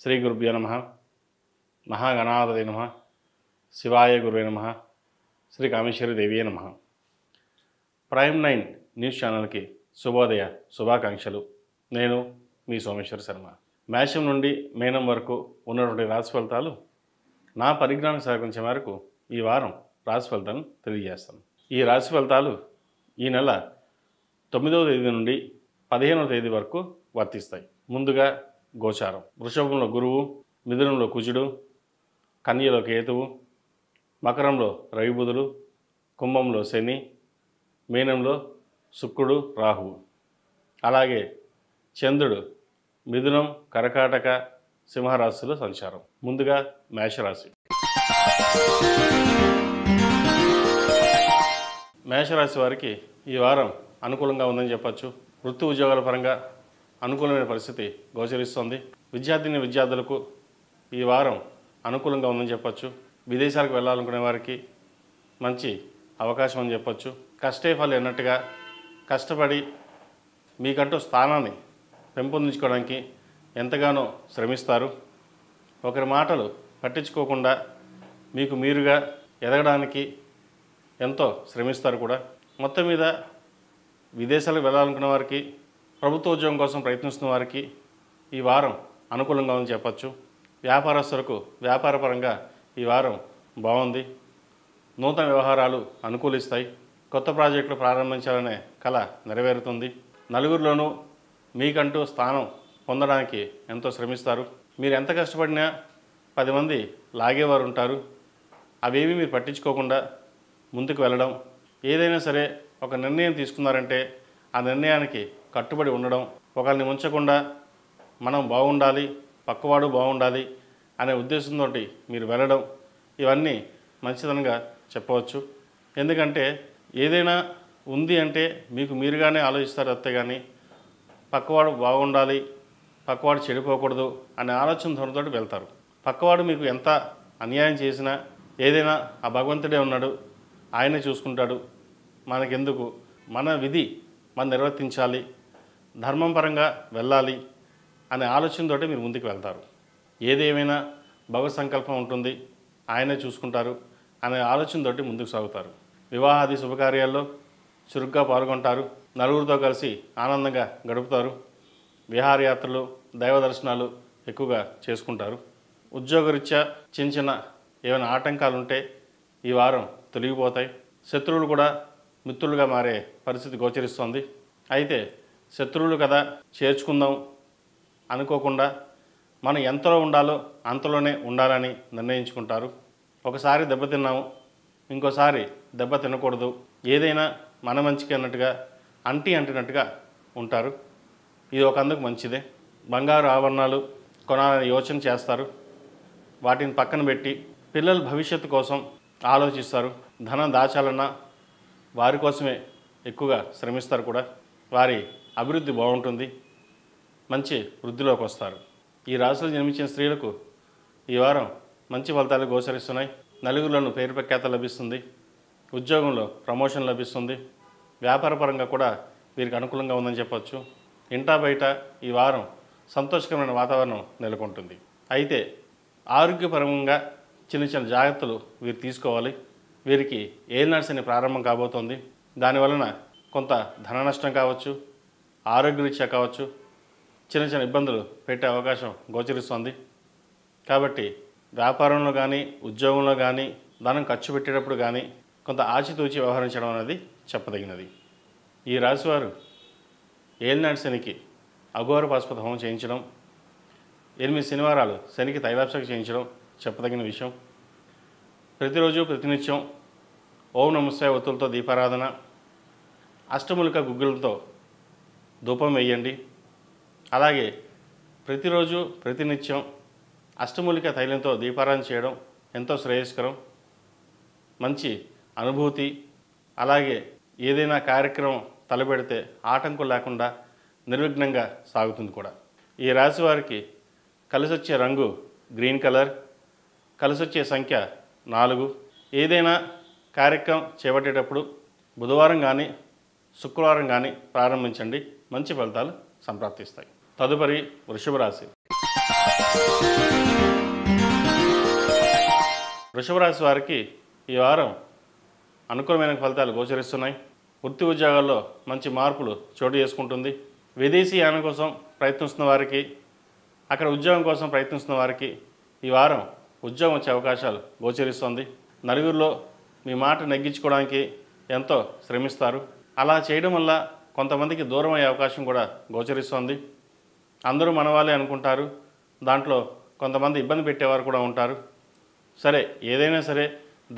శ్రీ గురుభ్యో నమః. మహాగణాధిపతయే నమః. శివాయ గురువే నమః. శ్రీ కామేశ్వరి దేవియే నమః. ప్రైమ్ 9 న్యూస్ ఛానల్కి శుభోదయ శుభాకాంక్షలు. నేను మీ సోమేశ్వర శర్మ. మేషం నుండి మీనం వరకు ఉన్నటువంటి రాశి ఫలితాలు నా పరిజ్ఞానం సహకరించే మేరకు ఈ వారం రాశి ఫలితాలను తెలియజేస్తాను. ఈ రాశి ఫలితాలు ఈ నెల 9వ తేదీ నుండి 15వ తేదీ వరకు వర్తిస్తాయి. ముందుగా గోచారం. వృషభంలో గురువు, మిథునంలో కుజుడు, కన్యలో కేతువు, మకరంలో రవి బుధులు, కుంభంలో శని, మీనంలో శుక్రుడు రాహువు. అలాగే చంద్రుడు మిథునం, కర్కాటక, సింహరాశిలో సంచారం. ముందుగా మేషరాశి. మేషరాశి వారికి ఈ వారం అనుకూలంగా ఉందని చెప్పచ్చు. వృత్తి ఉద్యోగాల పరంగా అనుకూలమైన పరిస్థితి గోచరిస్తోంది. విద్యార్థులకు ఈ వారం అనుకూలంగా ఉందని చెప్పచ్చు. విదేశాలకు వెళ్ళాలనుకునే వారికి మంచి అవకాశం అని చెప్పచ్చు. కష్టే ఫలి అన్నట్టుగా కష్టపడి మీకంటూ స్థానాన్ని పెంపొందించుకోవడానికి ఎంతగానో శ్రమిస్తారు. ఒకరి మాటలు పట్టించుకోకుండా మీకు మీరుగా ఎదగడానికి ఎంతో శ్రమిస్తారు కూడా. మొత్తం మీద విదేశాలకు వెళ్ళాలనుకున్న వారికి, ప్రభుత్వ ఉద్యోగం కోసం ప్రయత్నిస్తున్న వారికి ఈ వారం అనుకూలంగా ఉందని చెప్పచ్చు. వ్యాపారస్తులకు వ్యాపారపరంగా ఈ వారం బాగుంది. నూతన వ్యవహారాలు అనుకూలిస్తాయి. కొత్త ప్రాజెక్టులు ప్రారంభించాలనే కళ నెరవేరుతుంది. నలుగురిలోనూ మీకంటూ స్థానం పొందడానికి ఎంతో శ్రమిస్తారు. మీరు ఎంత కష్టపడినా 10 మంది లాగేవారు ఉంటారు. అవేమీ మీరు పట్టించుకోకుండా ముందుకు వెళ్ళడం, ఏదైనా సరే ఒక నిర్ణయం తీసుకున్నారంటే ఆ నిర్ణయానికి కట్టుబడి ఉండడం, ఒకరిని ఉంచకుండా మనం బాగుండాలి, పక్కవాడు బాగుండాలి అనే ఉద్దేశంతో మీరు వెళ్ళడం, ఇవన్నీ మంచిదనంగా చెప్పవచ్చు. ఎందుకంటే ఏదైనా ఉంది అంటే మీకు మీరుగానే ఆలోచిస్తారు అంతే కానీ పక్కవాడు బాగుండాలి, పక్కవాడు చెడిపోకూడదు అనే ఆలోచన ధోరణితో వెళ్తారు. పక్కవాడు మీకు ఎంత అన్యాయం చేసినా ఏదైనా ఆ భగవంతుడే ఉన్నాడు, ఆయనే చూసుకుంటాడు, మనకెందుకు, మన విధి మనం నిర్వర్తించాలి, ధర్మం పరంగా వెళ్ళాలి అనే ఆలోచనతోటి మీరు ముందుకు వెళ్తారు. ఏదేమైనా భగవత్ సంకల్పం ఉంటుంది, ఆయనే చూసుకుంటారు అనే ఆలోచనతోటి ముందుకు సాగుతారు. వివాహాది శుభకార్యాల్లో చురుగ్గా పాల్గొంటారు. నలుగురితో కలిసి ఆనందంగా గడుపుతారు. విహారయాత్రలు, దైవ దర్శనాలు ఎక్కువగా చేసుకుంటారు. ఉద్యోగరీత్యా చిన్న చిన్న ఏమైనా ఆటంకాలు ఉంటే ఈ వారం తొలగిపోతాయి. శత్రువులు కూడా మిత్రులుగా మారే పరిస్థితి గోచరిస్తోంది. అయితే శత్రువులు కదా చేర్చుకుందాం అనుకోకుండా మనం ఎంతలో ఉండాలో అంతలోనే ఉండాలని నిర్ణయించుకుంటారు. ఒకసారి దెబ్బతిన్నాము, ఇంకోసారి దెబ్బ తినకూడదు, ఏదైనా మన మంచికి అన్నట్టుగా అంటినట్టుగా ఉంటారు. ఇది ఒక అందుకు మంచిదే. బంగారు ఆభరణాలు కొనాలని యోచన చేస్తారు. వాటిని పక్కన పెట్టి పిల్లల భవిష్యత్తు కోసం ఆలోచిస్తారు. ధనం దాచాలన్నా వారి కోసమే ఎక్కువగా శ్రమిస్తారు కూడా. వారి అభివృద్ధి బాగుంటుంది, మంచి వృద్ధిలోకి వస్తారు. ఈ రాశిలో జన్మించిన స్త్రీలకు ఈ వారం మంచి ఫలితాలు గోచరిస్తున్నాయి. నలుగురిలోనూ పేరు ప్రఖ్యాత లభిస్తుంది. ఉద్యోగంలో ప్రమోషన్ లభిస్తుంది. వ్యాపారపరంగా కూడా వీరికి అనుకూలంగా ఉందని చెప్పవచ్చు. ఇంటా బయట ఈ వారం సంతోషకరమైన వాతావరణం నెలకొంటుంది. అయితే ఆరోగ్యపరంగా చిన్న చిన్న జాగ్రత్తలు వీరు తీసుకోవాలి. వీరికి ఏలినాటి శని ప్రారంభం కాబోతోంది. దానివలన కొంత ధన నష్టం కావచ్చు, ఆరోగ్యరీత్యా కావచ్చు, చిన్న చిన్న ఇబ్బందులు పెట్టే అవకాశం గోచరిస్తోంది. కాబట్టి వ్యాపారంలో కానీ ఉద్యోగంలో కానీ ధనం ఖర్చు పెట్టేటప్పుడు కానీ కొంత ఆచితూచి వ్యవహరించడం అనేది చెప్పదగినది. ఈ రాశివారు ఏలినాటి శనికి అఘోర పాశుపత హోమం చేయించడం, 8 శనివారాలు శనికి తైలాభిషేకం చేయించడం చెప్పదగిన విషయం. ప్రతిరోజు ప్రతినిత్యం ఓం నమఃశివాయ ఒత్తులతో దీపారాధన, అష్టములిక గుగ్గులతో ధూపం వేయండి. అలాగే ప్రతిరోజు ప్రతినిత్యం అష్టమూలిక తైలంతో దీపారాధన చేయడం ఎంతో శ్రేయస్కరం. మంచి అనుభూతి. అలాగే ఏదైనా కార్యక్రమం తలపెడితే ఆటంకం లేకుండా నిర్విఘ్నంగా సాగుతుంది కూడా. ఈ రాశి వారికి కలిసొచ్చే రంగు గ్రీన్ కలర్, కలిసొచ్చే సంఖ్య 4. ఏదైనా కార్యక్రమం చేపట్టేటప్పుడు బుధవారం కానీ శుక్రవారం కానీ ప్రారంభించండి. మంచి ఫలితాలు సంప్రాప్తిస్తాయి. తదుపరి వృషభ రాశి. వృషభ రాశి వారికి ఈ వారం అనుకూలమైన ఫలితాలు గోచరిస్తున్నాయి. వృత్తి ఉద్యోగాల్లో మంచి మార్పులు చోటు చేసుకుంటుంది. విదేశీ యానం కోసం ప్రయత్నిస్తున్న వారికి, అక్కడ ఉద్యోగం కోసం ప్రయత్నిస్తున్న వారికి ఈ వారం ఉద్యోగం వచ్చే అవకాశాలు గోచరిస్తుంది. నలుగురిలో మీ మాట నెగ్గించుకోవడానికి ఎంతో శ్రమిస్తారు. అలా చేయడం వల్ల కొంతమందికి దూరం అయ్యే అవకాశం కూడా గోచరిస్తుంది. అందరూ మనవాళ్ళే అనుకుంటారు. దాంట్లో కొంతమంది ఇబ్బంది పెట్టేవారు కూడా ఉంటారు. సరే, ఏదైనా సరే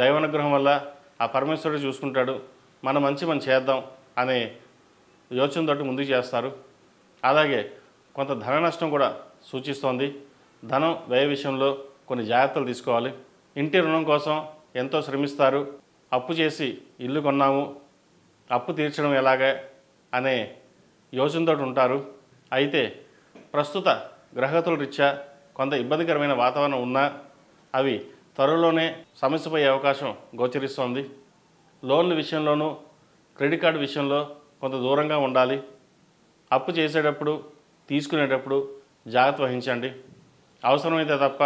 దైవానుగ్రహం వల్ల ఆ పరమేశ్వరుడు చూసుకుంటాడు, మనం చేద్దాం అనే యోచనతోటి ముందుకు చేస్తారు. అలాగే కొంత ధన నష్టం కూడా సూచిస్తోంది. ధనం వ్యయ విషయంలో కొన్ని జాగ్రత్తలు తీసుకోవాలి. ఇంటి రుణం కోసం ఎంతో శ్రమిస్తారు. అప్పు చేసి ఇల్లు కొన్నాము, అప్పు తీర్చడం ఎలాగా అనే యోచనతో ఉంటారు. అయితే ప్రస్తుత గ్రహగతుల రీత్యా కొంత ఇబ్బందికరమైన వాతావరణం ఉన్నా అవి త్వరలోనే సమస్యపోయే అవకాశం గోచరిస్తోంది. లోన్ల విషయంలోనూ క్రెడిట్ కార్డు విషయంలో కొంత దూరంగా ఉండాలి. అప్పు చేసేటప్పుడు తీసుకునేటప్పుడు జాగ్రత్త వహించండి. అవసరమైతే తప్ప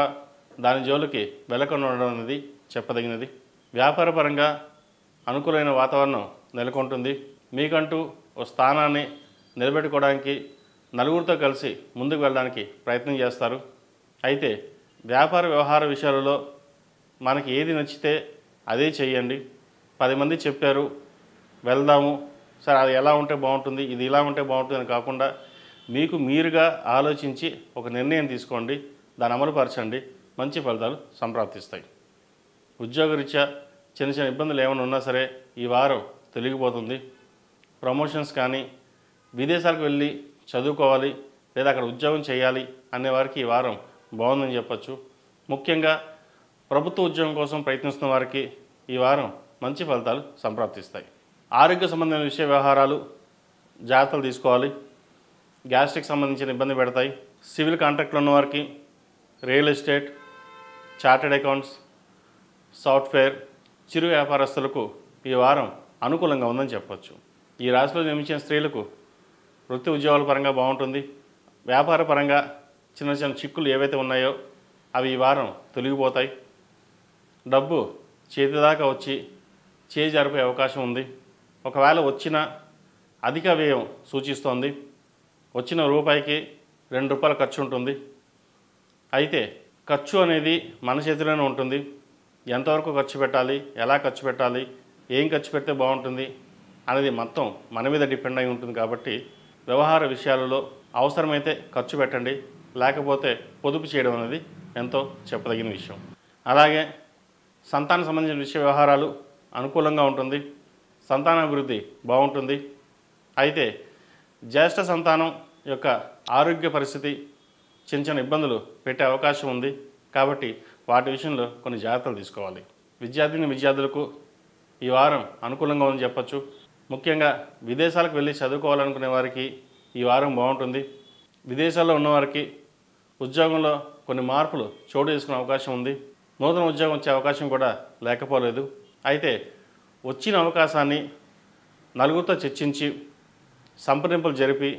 దాని జోలికి వెళ్ళకుండా ఉండడం అనేది చెప్పదగినది. వ్యాపారపరంగా అనుకూలమైన వాతావరణం నెలకొంటుంది. మీకంటూ ఓ స్థానాన్ని నిలబెట్టుకోవడానికి నలుగురితో కలిసి ముందుకు వెళ్ళడానికి ప్రయత్నం చేస్తారు. అయితే వ్యాపార వ్యవహార విషయాలలో మనకి ఏది నచ్చితే అదే చేయండి. 10 మంది చెప్పారు వెళ్దాము, సరే అది ఎలా ఉంటే బాగుంటుంది, ఇది ఇలా ఉంటే బాగుంటుంది అని కాకుండా మీకు మీరుగా ఆలోచించి ఒక నిర్ణయం తీసుకోండి, దాన్ని అమలుపరచండి. మంచి ఫలితాలు సంప్రాప్తిస్తాయి. ఉద్యోగరీత్యా చిన్న చిన్న ఇబ్బందులు ఏమైనా ఉన్నా సరే ఈ వారం తొలగిపోతుంది. ప్రమోషన్స్ కానీ, విదేశాలకు వెళ్ళి చదువుకోవాలి లేదా అక్కడ ఉద్యోగం చేయాలి అనేవారికి ఈ వారం బాగుందని చెప్పచ్చు. ముఖ్యంగా ప్రభుత్వ ఉద్యోగం కోసం ప్రయత్నిస్తున్న వారికి ఈ వారం మంచి ఫలితాలు సంప్రాప్తిస్తాయి. ఆరోగ్య సంబంధమైన విషయ వ్యవహారాలు జాగ్రత్తలు తీసుకోవాలి. గ్యాస్ట్రిక్ సంబంధించిన ఇబ్బంది పెడతాయి. సివిల్ కాంట్రాక్ట్లో ఉన్నవారికి, real estate, chartered accounts, software, చిరు వ్యాపారస్తులకు ఈ వారం అనుకూలంగా ఉందని చెప్పవచ్చు. ఈ రాశిలో జన్మించిన స్త్రీలకు వృత్తి ఉద్యోగాల పరంగా బాగుంటుంది. వ్యాపార పరంగా చిన్న చిన్న చిక్కులు ఏవైతే ఉన్నాయో అవి ఈ వారం తొలగిపోతాయి. డబ్బు చేతిదాకా వచ్చి చేయి జరిపే అవకాశం ఉంది. ఒకవేళ వచ్చిన అధిక వ్యయం సూచిస్తోంది. వచ్చిన రూపాయికి ₹2 ఖర్చు ఉంటుంది. అయితే ఖర్చు అనేది మన చేతిలోనే ఉంటుంది. ఎంతవరకు ఖర్చు పెట్టాలి, ఎలా ఖర్చు పెట్టాలి, ఏం ఖర్చు పెడితే బాగుంటుంది అనేది మొత్తం మన మీద డిపెండ్ అయి ఉంటుంది. కాబట్టి వ్యవహార విషయాలలో అవసరమైతే ఖర్చు పెట్టండి, లేకపోతే పొదుపు చేయడం అనేది ఎంతో చెప్పదగిన విషయం. అలాగే సంతాన సంబంధించిన విషయ వ్యవహారాలు అనుకూలంగా ఉంటుంది. సంతానాభివృద్ధి బాగుంటుంది. అయితే జ్యేష్ఠ సంతానం యొక్క ఆరోగ్య పరిస్థితి చిన్న చిన్న ఇబ్బందులు పెట్టే అవకాశం ఉంది. కాబట్టి వాటి విషయంలో కొన్ని జాగ్రత్తలు తీసుకోవాలి. విద్యార్థులకు ఈ వారం అనుకూలంగా ఉందని చెప్పచ్చు. ముఖ్యంగా విదేశాలకు వెళ్ళి చదువుకోవాలనుకునే వారికి ఈ వారం బాగుంటుంది. విదేశాల్లో ఉన్నవారికి ఉద్యోగంలో కొన్ని మార్పులు చోటు చేసుకునే అవకాశం ఉంది. నూతన ఉద్యోగం వచ్చే అవకాశం కూడా లేకపోలేదు. అయితే వచ్చిన అవకాశాన్ని నలుగురితో చర్చించి సంప్రదింపులు జరిపి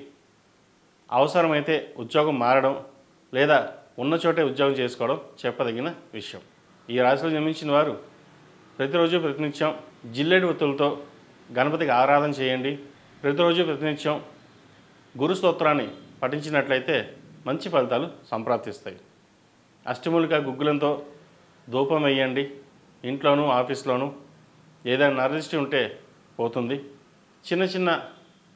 అవసరమైతే ఉద్యోగం మారడం లేదా ఉన్న చోటే ఉద్యోగం చేసుకోవడం చెప్పదగిన విషయం. ఈ రాశిలో జన్మించిన వారు ప్రతిరోజు ప్రతినిత్యం జిల్లేడు ఒత్తులతో గణపతికి ఆరాధన చేయండి. ప్రతిరోజు ప్రతినిత్యం గురు స్తోత్రాన్ని పఠించినట్లయితే మంచి ఫలితాలు సంప్రాప్తిస్తాయి. అష్టమూలిక గుగ్గులంతో ధూపం వేయండి. ఇంట్లోనూ ఆఫీస్లోనూ ఏదైనా నరదిష్టి ఉంటే పోతుంది. చిన్న చిన్న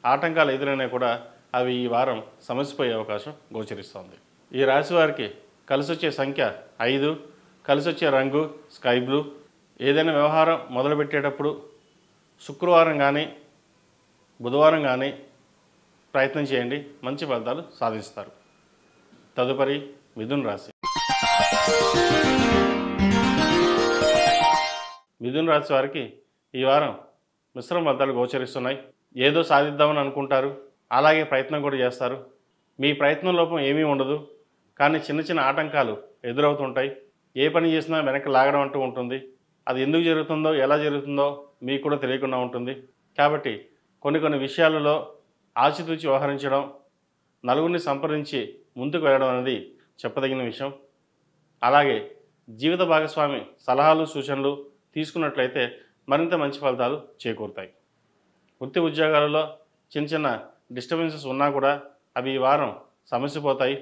ఆటంకాలు ఎదురైనా కూడా అవి ఈ వారం సమస్యపోయే అవకాశం గోచరిస్తోంది. ఈ రాశి వారికి కలిసి వచ్చే సంఖ్య 5, కలిసి వచ్చే రంగు స్కై బ్లూ. ఏదైనా వ్యవహారం మొదలుపెట్టేటప్పుడు శుక్రవారం కానీ బుధవారం కానీ ప్రయత్నం చేయండి, మంచి ఫలితాలు సాధిస్తారు. తదుపరి మిథున రాశి. మిథున రాశి వారికి ఈ వారం మిశ్రమ ఫలితాలు గోచరిస్తున్నాయి. ఏదో సాధిద్దామని అనుకుంటారు, అలాగే ప్రయత్నం కూడా చేస్తారు. మీ ప్రయత్నం లోపం ఏమీ ఉండదు, కానీ చిన్న చిన్న ఆటంకాలు ఎదురవుతుంటాయి. ఏ పని చేసినా వెనక్కి లాగడం అంటూ ఉంటుంది. అది ఎందుకు జరుగుతుందో, ఎలా జరుగుతుందో మీకు కూడా తెలియకుండా ఉంటుంది. కాబట్టి కొన్ని విషయాలలో ఆచితూచి వ్యవహరించడం, నలుగురిని సంప్రదించి ముందుకు వెళ్ళడం అనేది చెప్పదగిన విషయం. అలాగే జీవిత భాగస్వామి సలహాలు సూచనలు తీసుకున్నట్లయితే మరింత మంచి ఫలితాలు చేకూరుతాయి. వృత్తి ఉద్యోగాలలో చిన్న చిన్న డిస్టర్బెన్సెస్ ఉన్నా కూడా అవి ఈ వారం సమసిపోతాయి.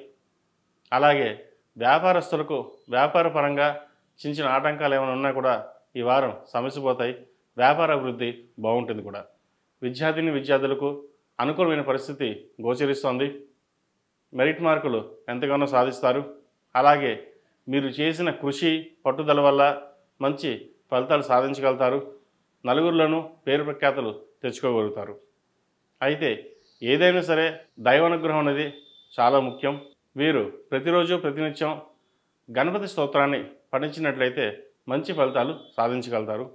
అలాగే వ్యాపారస్తులకు వ్యాపార పరంగా చిన్న చిన్న ఆటంకాలు ఏమైనా ఉన్నా కూడా ఈ వారం సమసిపోతాయి. వ్యాపార అభివృద్ధి బాగుంటుంది కూడా. విద్యార్థులకు అనుకూలమైన పరిస్థితి గోచరిస్తోంది. మెరిట్ మార్కులు ఎంతగానో సాధిస్తారు. అలాగే మీరు చేసిన కృషి పట్టుదల వల్ల మంచి ఫలితాలు సాధించగలుగుతారు. నలుగురిలోనూ పేరు ప్రఖ్యాతులు తెచ్చుకోగలుగుతారు. అయితే ఏదైనా సరే దైవానుగ్రహం అనేది చాలా ముఖ్యం. వీరు ప్రతిరోజు ప్రతినిత్యం గణపతి స్తోత్రాన్ని పఠించినట్లయితే మంచి ఫలితాలు సాధించగలుగుతారు.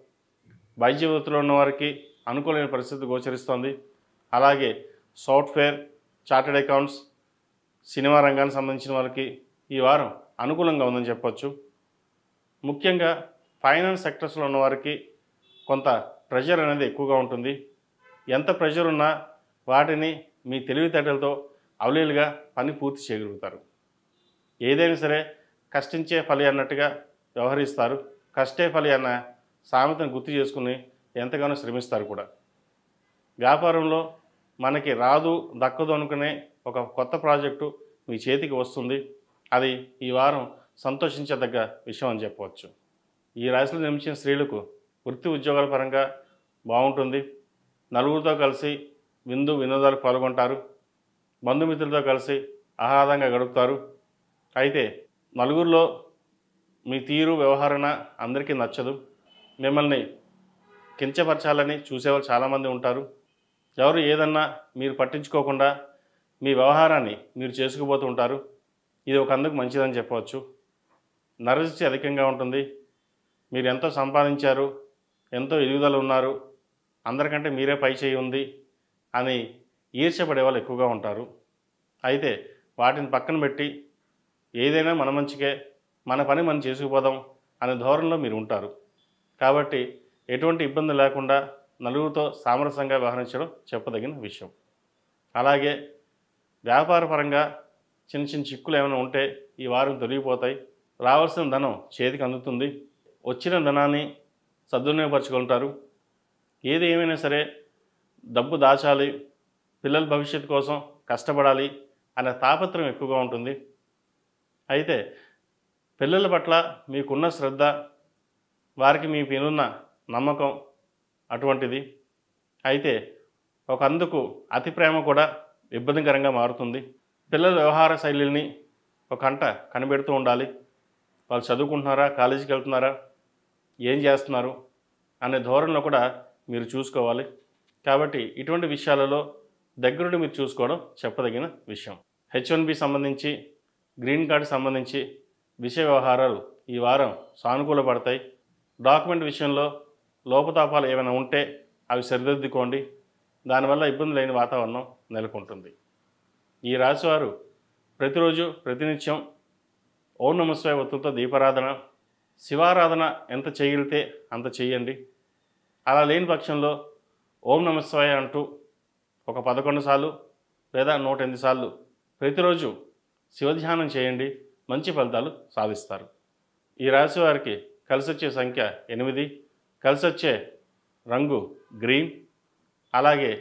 వైద్య వృత్తిలో ఉన్నవారికి అనుకూలమైన పరిస్థితి గోచరిస్తోంది. అలాగే సాఫ్ట్వేర్, చార్టెడ్ అకౌంట్స్, సినిమా రంగానికి సంబంధించిన వారికి ఈ వారం అనుకూలంగా ఉందని చెప్పొచ్చు. ముఖ్యంగా ఫైనాన్స్ సెక్టర్స్లో ఉన్నవారికి కొంత ప్రెషర్ అనేది ఎక్కువగా ఉంటుంది. ఎంత ప్రెషర్ ఉన్నా వాటిని మీ తెలివితేటలతో అవలీలుగా పని పూర్తి చేయగలుగుతారు. ఏదైనా సరే కష్టించే ఫలి అన్నట్టుగా వ్యవహరిస్తారు. కష్టే ఫలి అన్న సామెతను గుర్తు చేసుకుని ఎంతగానో శ్రమిస్తారు కూడా. వ్యాపారంలో మనకి రాదు దక్కదు అనుకునే ఒక కొత్త ప్రాజెక్టు మీ చేతికి వస్తుంది. అది ఈ వారం సంతోషించదగ్గ విషయం అని చెప్పవచ్చు. ఈ రాశిలో జన్మించిన స్త్రీలకు వృత్తి ఉద్యోగాల పరంగా బాగుంటుంది. నలుగురితో కలిసి వినోదాలు పాల్గొంటారు. బంధుమిత్రులతో కలిసి ఆహ్లాదంగా గడుపుతారు. అయితే నలుగురిలో మీ తీరు వ్యవహారణ అందరికీ నచ్చదు. మిమ్మల్ని కించపరచాలని చూసేవాళ్ళు చాలామంది ఉంటారు. ఎవరు ఏదన్నా మీరు పట్టించుకోకుండా మీ వ్యవహారాన్ని మీరు చేసుకుపోతూ ఉంటారు. ఇది ఒక అందుకు మంచిదని చెప్పవచ్చు. నరదృష్టి అధికంగా ఉంటుంది. మీరు ఎంతో సంపాదించారు, ఎంతో ఎదుగుదల ఉన్నారు, అందరికంటే మీరే పై చేయి ఉంది అని ఈర్ష్యపడే వాళ్ళు ఎక్కువగా ఉంటారు. అయితే వాటిని పక్కన పెట్టి ఏదైనా మన మంచికే, మన పని మనం చేసుకుపోదాం అనే ధోరణిలో మీరు ఉంటారు. కాబట్టి ఎటువంటి ఇబ్బంది లేకుండా నలుగురితో సామరస్యంగా వ్యవహరించడం చెప్పదగిన విషయం. అలాగే వ్యాపార పరంగా చిన్న చిన్న చిక్కులు ఏమైనా ఉంటే ఈ వారం తొలగిపోతాయి. రావాల్సిన ధనం చేతికి అందుతుంది. వచ్చిన ధనాన్ని సద్వినియోగపరచుకుంటారు. ఏది ఏమైనా సరే డబ్బు దాచాలి, పిల్లల భవిష్యత్తు కోసం కష్టపడాలి అనే తాపత్రయం ఎక్కువగా ఉంటుంది. అయితే పిల్లల పట్ల మీకున్న శ్రద్ధ, వారికి మీ పైనున్న నమ్మకం అటువంటిది. అయితే ఒక అందుకు అతి ప్రేమ కూడా ఇబ్బందికరంగా మారుతుంది. పిల్లల వ్యవహార శైలిని ఒక కంట కనిపెడుతూ ఉండాలి. వాళ్ళు చదువుకుంటున్నారా, కాలేజీకి వెళ్తున్నారా, ఏం చేస్తున్నారు అనే ధోరణిలో కూడా మీరు చూసుకోవాలి. కాబట్టి ఇటువంటి విషయాలలో దగ్గరుండి మీరు చూసుకోవడం చెప్పదగిన విషయం. H1B సంబంధించి, గ్రీన్ కార్డు సంబంధించి విషయ వ్యవహారాలు ఈ వారం సానుకూలపడతాయి. డాక్యుమెంట్ విషయంలో లోపతాపాలు ఏమైనా ఉంటే అవి సరిదిద్దుకోండి. దానివల్ల ఇబ్బంది లేని వాతావరణం నెలకొంటుంది. ఈ రాశివారు ప్రతిరోజు ప్రతినిత్యం ఓం నమః శివాయ ఒత్తులతో దీపారాధన, శివారాధన ఎంత చేయగలిగితే అంత చేయండి. అలా లేని పక్షంలో ఓం నమః శివాయ అంటూ ఒక 11 సార్లు లేదా 108 సార్లు ప్రతిరోజు శివధ్యానం చేయండి. మంచి ఫలితాలు సాధిస్తారు. ఈ రాశి వారికి కలిసొచ్చే సంఖ్య 8, కలిసొచ్చే రంగు గ్రీన్. అలాగే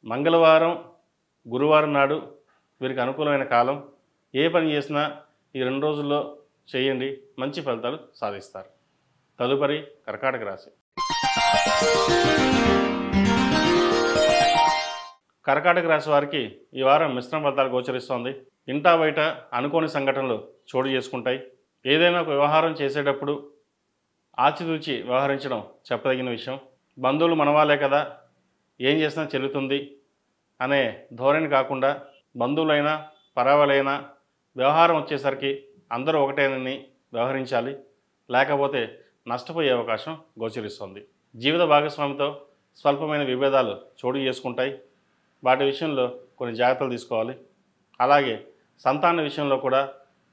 మంగళవారం, గురువారం నాడు వీరికి అనుకూలమైన కాలం. ఏ పని చేసినా ఈ 2 రోజుల్లో చేయండి, మంచి ఫలితాలు సాధిస్తారు. తదుపరి కర్కాటక రాశి. కర్కాటక రాశి వారికి ఈ వారం మిశ్రమ ఫలితాలు గోచరిస్తోంది. ఇంటా బయట అనుకోని సంఘటనలు చోటు చేసుకుంటాయి. ఏదైనా ఒక వ్యవహారం చేసేటప్పుడు ఆచితూచి వ్యవహరించడం చెప్పదగిన విషయం. బంధువులు మనవాళ్ళే కదా, ఏం చేసినా చెల్లుతుంది అనే ధోరణి కాకుండా బంధువులైనా పరావాలైనా వ్యవహారం వచ్చేసరికి అందరూ ఒకటేనని వ్యవహరించాలి. లేకపోతే నష్టపోయే అవకాశం గోచరిస్తుంది. జీవిత భాగస్వామితో స్వల్పమైన విభేదాలు చోటు చేసుకుంటాయి. వాటి విషయంలో కొన్ని జాగ్రత్తలు తీసుకోవాలి. అలాగే సంతాన విషయంలో కూడా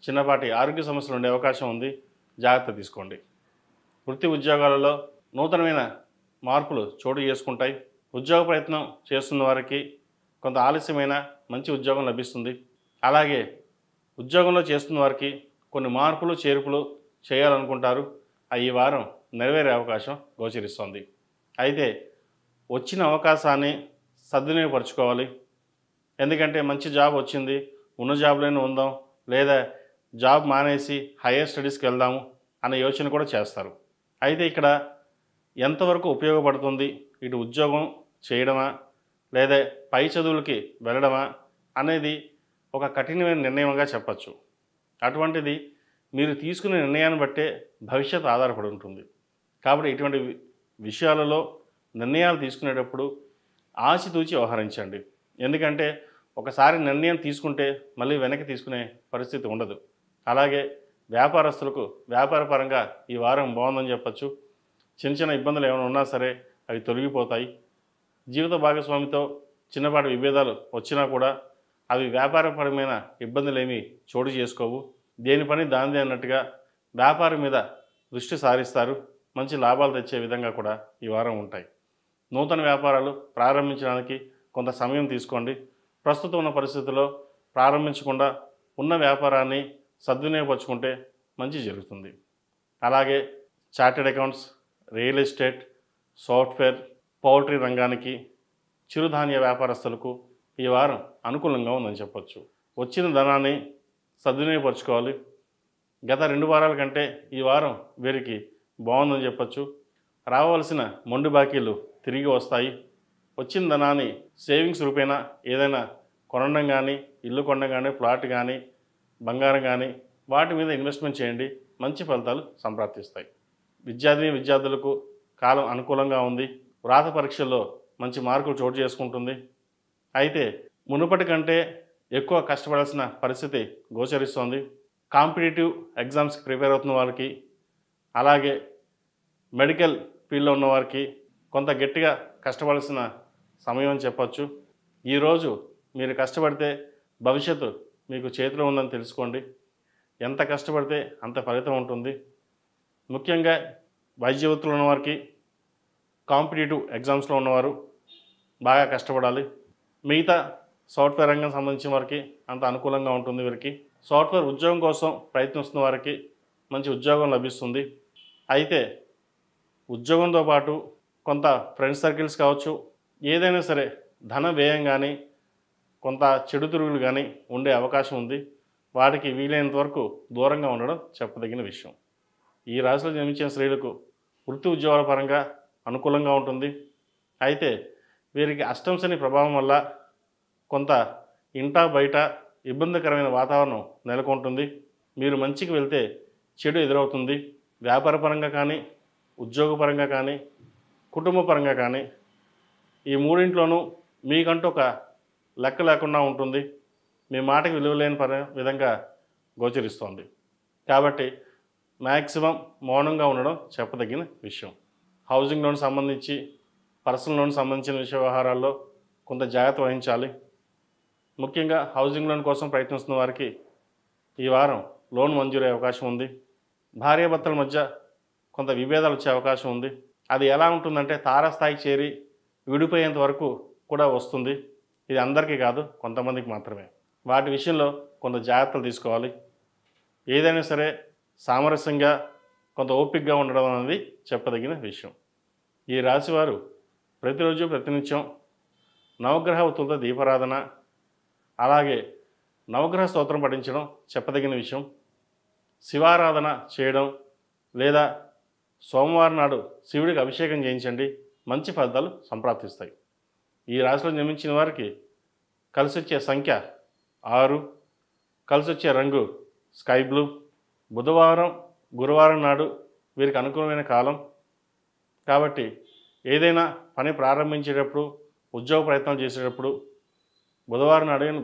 చిన్నపాటి ఆరోగ్య సమస్యలు ఉండే అవకాశం ఉంది. జాగ్రత్త తీసుకోండి. వృత్తి ఉద్యోగాలలో నూతనమైన మార్పులు చోటు చేసుకుంటాయి. ఉద్యోగ ప్రయత్నం చేస్తున్న వారికి కొంత ఆలస్యమైన మంచి ఉద్యోగం లభిస్తుంది. అలాగే ఉద్యోగంలో చేస్తున్న వారికి కొన్ని మార్పులు చేర్పులు చేయాలనుకుంటారు. ఈ వారం నెరవేరే అవకాశం గోచరిస్తోంది. అయితే వచ్చిన అవకాశాన్ని సద్వినియోగపరచుకోవాలి. ఎందుకంటే మంచి జాబ్ వచ్చింది, ఉన్న జాబ్లోనే ఉందాం, లేదా జాబ్ మానేసి హైయర్ స్టడీస్కి వెళ్దాము అనే యోచన కూడా చేస్తారు. అయితే ఇక్కడ ఎంతవరకు ఉపయోగపడుతుంది, ఇటు ఉద్యోగం చేయడమా లేదా పై చదువులకి వెళ్ళడమా అనేది ఒక కఠినమైన నిర్ణయంగా చెప్పచ్చు. అటువంటిది మీరు తీసుకునే నిర్ణయాన్ని బట్టే భవిష్యత్తు ఆధారపడి ఉంటుంది. కాబట్టి ఇటువంటి విషయాలలో నిర్ణయాలు తీసుకునేటప్పుడు ఆచితూచి వ్యవహరించండి. ఎందుకంటే ఒకసారి నిర్ణయం తీసుకుంటే మళ్ళీ వెనక్కి తీసుకునే పరిస్థితి ఉండదు. అలాగే వ్యాపారస్తులకు వ్యాపారపరంగా ఈ వారం బాగుందని చెప్పచ్చు. చిన్న చిన్న ఇబ్బందులు ఏమైనా ఉన్నా సరే అవి తొలగిపోతాయి. జీవిత భాగస్వామితో చిన్నపాటి విభేదాలు వచ్చినా కూడా అవి వ్యాపారపరమైన ఇబ్బందులేమీ చోటు చేసుకోవు. దేని పని దానిదే అన్నట్టుగా వ్యాపారం మీద దృష్టి సారిస్తారు. మంచి లాభాలు తెచ్చే విధంగా కూడా ఈ వారం ఉంటాయి. నూతన వ్యాపారాలు ప్రారంభించడానికి కొంత సమయం తీసుకోండి. ప్రస్తుతం ఉన్న పరిస్థితుల్లో ప్రారంభించకుండా ఉన్న వ్యాపారాన్ని సద్వినియోగపరుచుకుంటే మంచి జరుగుతుంది. అలాగే chartered accounts, real estate, software, poultry రంగానికి, చిరుధాన్య వ్యాపారస్తులకు ఈ వారం అనుకూలంగా ఉందని చెప్పొచ్చు. వచ్చిన ధనాన్ని సద్వినియోగపరచుకోవాలి. గత 2 వారాల కంటే ఈ వారం వీరికి బాగుందని చెప్పొచ్చు. రావాల్సిన మొండి బాకీలు తిరిగి వస్తాయి. వచ్చిన ధనాన్ని సేవింగ్స్ రూపేణా ఏదైనా కొనడం కానీ, ఇల్లు కొనడం కానీ, ప్లాట్ కానీ, బంగారం కానీ వాటి మీద ఇన్వెస్ట్మెంట్ చేయండి. మంచి ఫలితాలు సంప్రాప్తిస్తాయి. విద్యార్థులకు కాలం అనుకూలంగా ఉంది. వ్రాత పరీక్షల్లో మంచి మార్కులు చోటు చేసుకుంటుంది. అయితే మునుపటి కంటే ఎక్కువ కష్టపడాల్సిన పరిస్థితి గోచరిస్తోంది. కాంపిటేటివ్ ఎగ్జామ్స్కి ప్రిపేర్ అవుతున్న వారికి, అలాగే మెడికల్ ఫీల్డ్లో ఉన్నవారికి కొంత గట్టిగా కష్టపడాల్సిన సమయం అని చెప్పచ్చు. ఈరోజు మీరు కష్టపడితే భవిష్యత్తు మీకు చేతిలో ఉందని తెలుసుకోండి. ఎంత కష్టపడితే అంత ఫలితం ఉంటుంది. ముఖ్యంగా వైద్య వృత్తిలో ఉన్నవారికి, కాంపిటేటివ్ ఎగ్జామ్స్లో ఉన్నవారు బాగా కష్టపడాలి. మిగతా సాఫ్ట్వేర్ రంగం సంబంధించిన వారికి అంత అనుకూలంగా ఉంటుంది. వీరికి సాఫ్ట్వేర్ ఉద్యోగం కోసం ప్రయత్నిస్తున్న వారికి మంచి ఉద్యోగం లభిస్తుంది. అయితే ఉద్యోగంతో పాటు కొంత ఫ్రెండ్స్ సర్కిల్స్ కావచ్చు, ఏదైనా సరే ధన వ్యయం కానీ, కొంత చెడు తిరుగులు కానీ ఉండే అవకాశం ఉంది. వాటికి వీలైనంత వరకు దూరంగా ఉండడం చెప్పదగిన విషయం. ఈ రాశిలో జన్మించిన స్త్రీలకు వృత్తి ఉద్యోగాల పరంగా అనుకూలంగా ఉంటుంది. అయితే వీరికి అష్టమ శని ప్రభావం వల్ల కొంత ఇంటా బయట ఇబ్బందికరమైన వాతావరణం నెలకొంటుంది. మీరు మంచికి వెళ్తే చెడు ఎదురవుతుంది. వ్యాపార పరంగా కానీ, ఉద్యోగపరంగా కానీ, కుటుంబ పరంగా కానీ ఈ మూడింట్లోనూ మీకంటూ ఒక లెక్క లేకుండా ఉంటుంది. మీ మాటకి విలువలేని విధంగా గోచరిస్తోంది. కాబట్టి మ్యాక్సిమం మౌనంగా ఉండడం చెప్పదగిన విషయం. హౌసింగ్ లోన్ సంబంధించి, పర్సనల్ లోన్ సంబంధించిన విషయ వ్యవహారాల్లో కొంత జాగ్రత్త వహించాలి. ముఖ్యంగా హౌసింగ్ లోన్ కోసం ప్రయత్నిస్తున్న వారికి ఈ వారం లోన్ మంజూరయ్యే అవకాశం ఉంది. భార్యాభర్తల మధ్య కొంత విభేదాలు వచ్చే అవకాశం ఉంది. అది ఎలా ఉంటుందంటే తారాస్థాయికి చేరి విడిపోయేంత వరకు కూడా వస్తుంది. ఇది అందరికీ కాదు, కొంతమందికి మాత్రమే. వాటి విషయంలో కొంత జాగ్రత్తలు తీసుకోవాలి. ఏదైనా సరే సామరస్యంగా కొంత ఓపికగా ఉండడం అనేది చెప్పదగిన విషయం. ఈ రాశివారు ప్రతిరోజు ప్రతినిత్యం నవగ్రహ ఉత్తులతో దీపారాధన, అలాగే నవగ్రహ స్తోత్రం పఠించడం చెప్పదగిన విషయం. శివారాధన చేయడం లేదా సోమవారం నాడు శివుడికి అభిషేకం చేయించండి. మంచి ఫలితాలు సంప్రాప్తిస్తాయి. ఈ రాశిలో జన్మించిన వారికి కలిసి వచ్చే సంఖ్య 6, కలిసి వచ్చే రంగు స్కై బ్లూ. బుధవారం, గురువారం నాడు వీరికి అనుకూలమైన కాలం. కాబట్టి ఏదైనా పని ప్రారంభించేటప్పుడు, ఉద్యోగ ప్రయత్నాలు చేసేటప్పుడు బుధవారం నాడు కానీ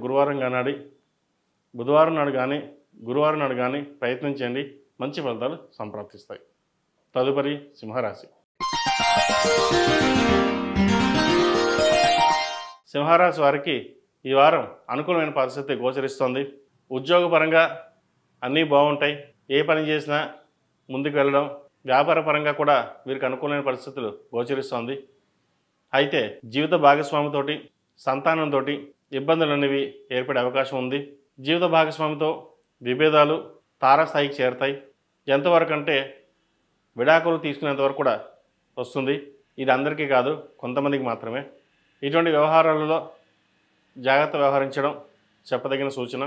గురువారం నాడు కానీ ప్రయత్నించండి. మంచి ఫలితాలు సంప్రాప్తిస్తాయి. తదుపరి సింహరాశి. సింహరాశి వారికి ఈ వారం అనుకూలమైన పరిస్థితి గోచరిస్తోంది. ఉద్యోగపరంగా అన్నీ బాగుంటాయి. ఏ పని చేసినా ముందుకు వెళ్ళడం. వ్యాపార పరంగా కూడా వీరికి అనుకూలమైన పరిస్థితులు గోచరిస్తోంది. అయితే జీవిత భాగస్వామితోటి, సంతానంతో ఇబ్బందులు అనేవి ఏర్పడే అవకాశం ఉంది. జీవిత భాగస్వామితో విభేదాలు తారస్థాయికి చేరుతాయి. ఎంతవరకు అంటే విడాకులు తీసుకునేంత వరకు కూడా వస్తుంది. ఇది అందరికీ కాదు, కొంతమందికి మాత్రమే. ఇటువంటి వ్యవహారాలలో జాగ్రత్త వ్యవహరించడం చెప్పదగిన సూచన.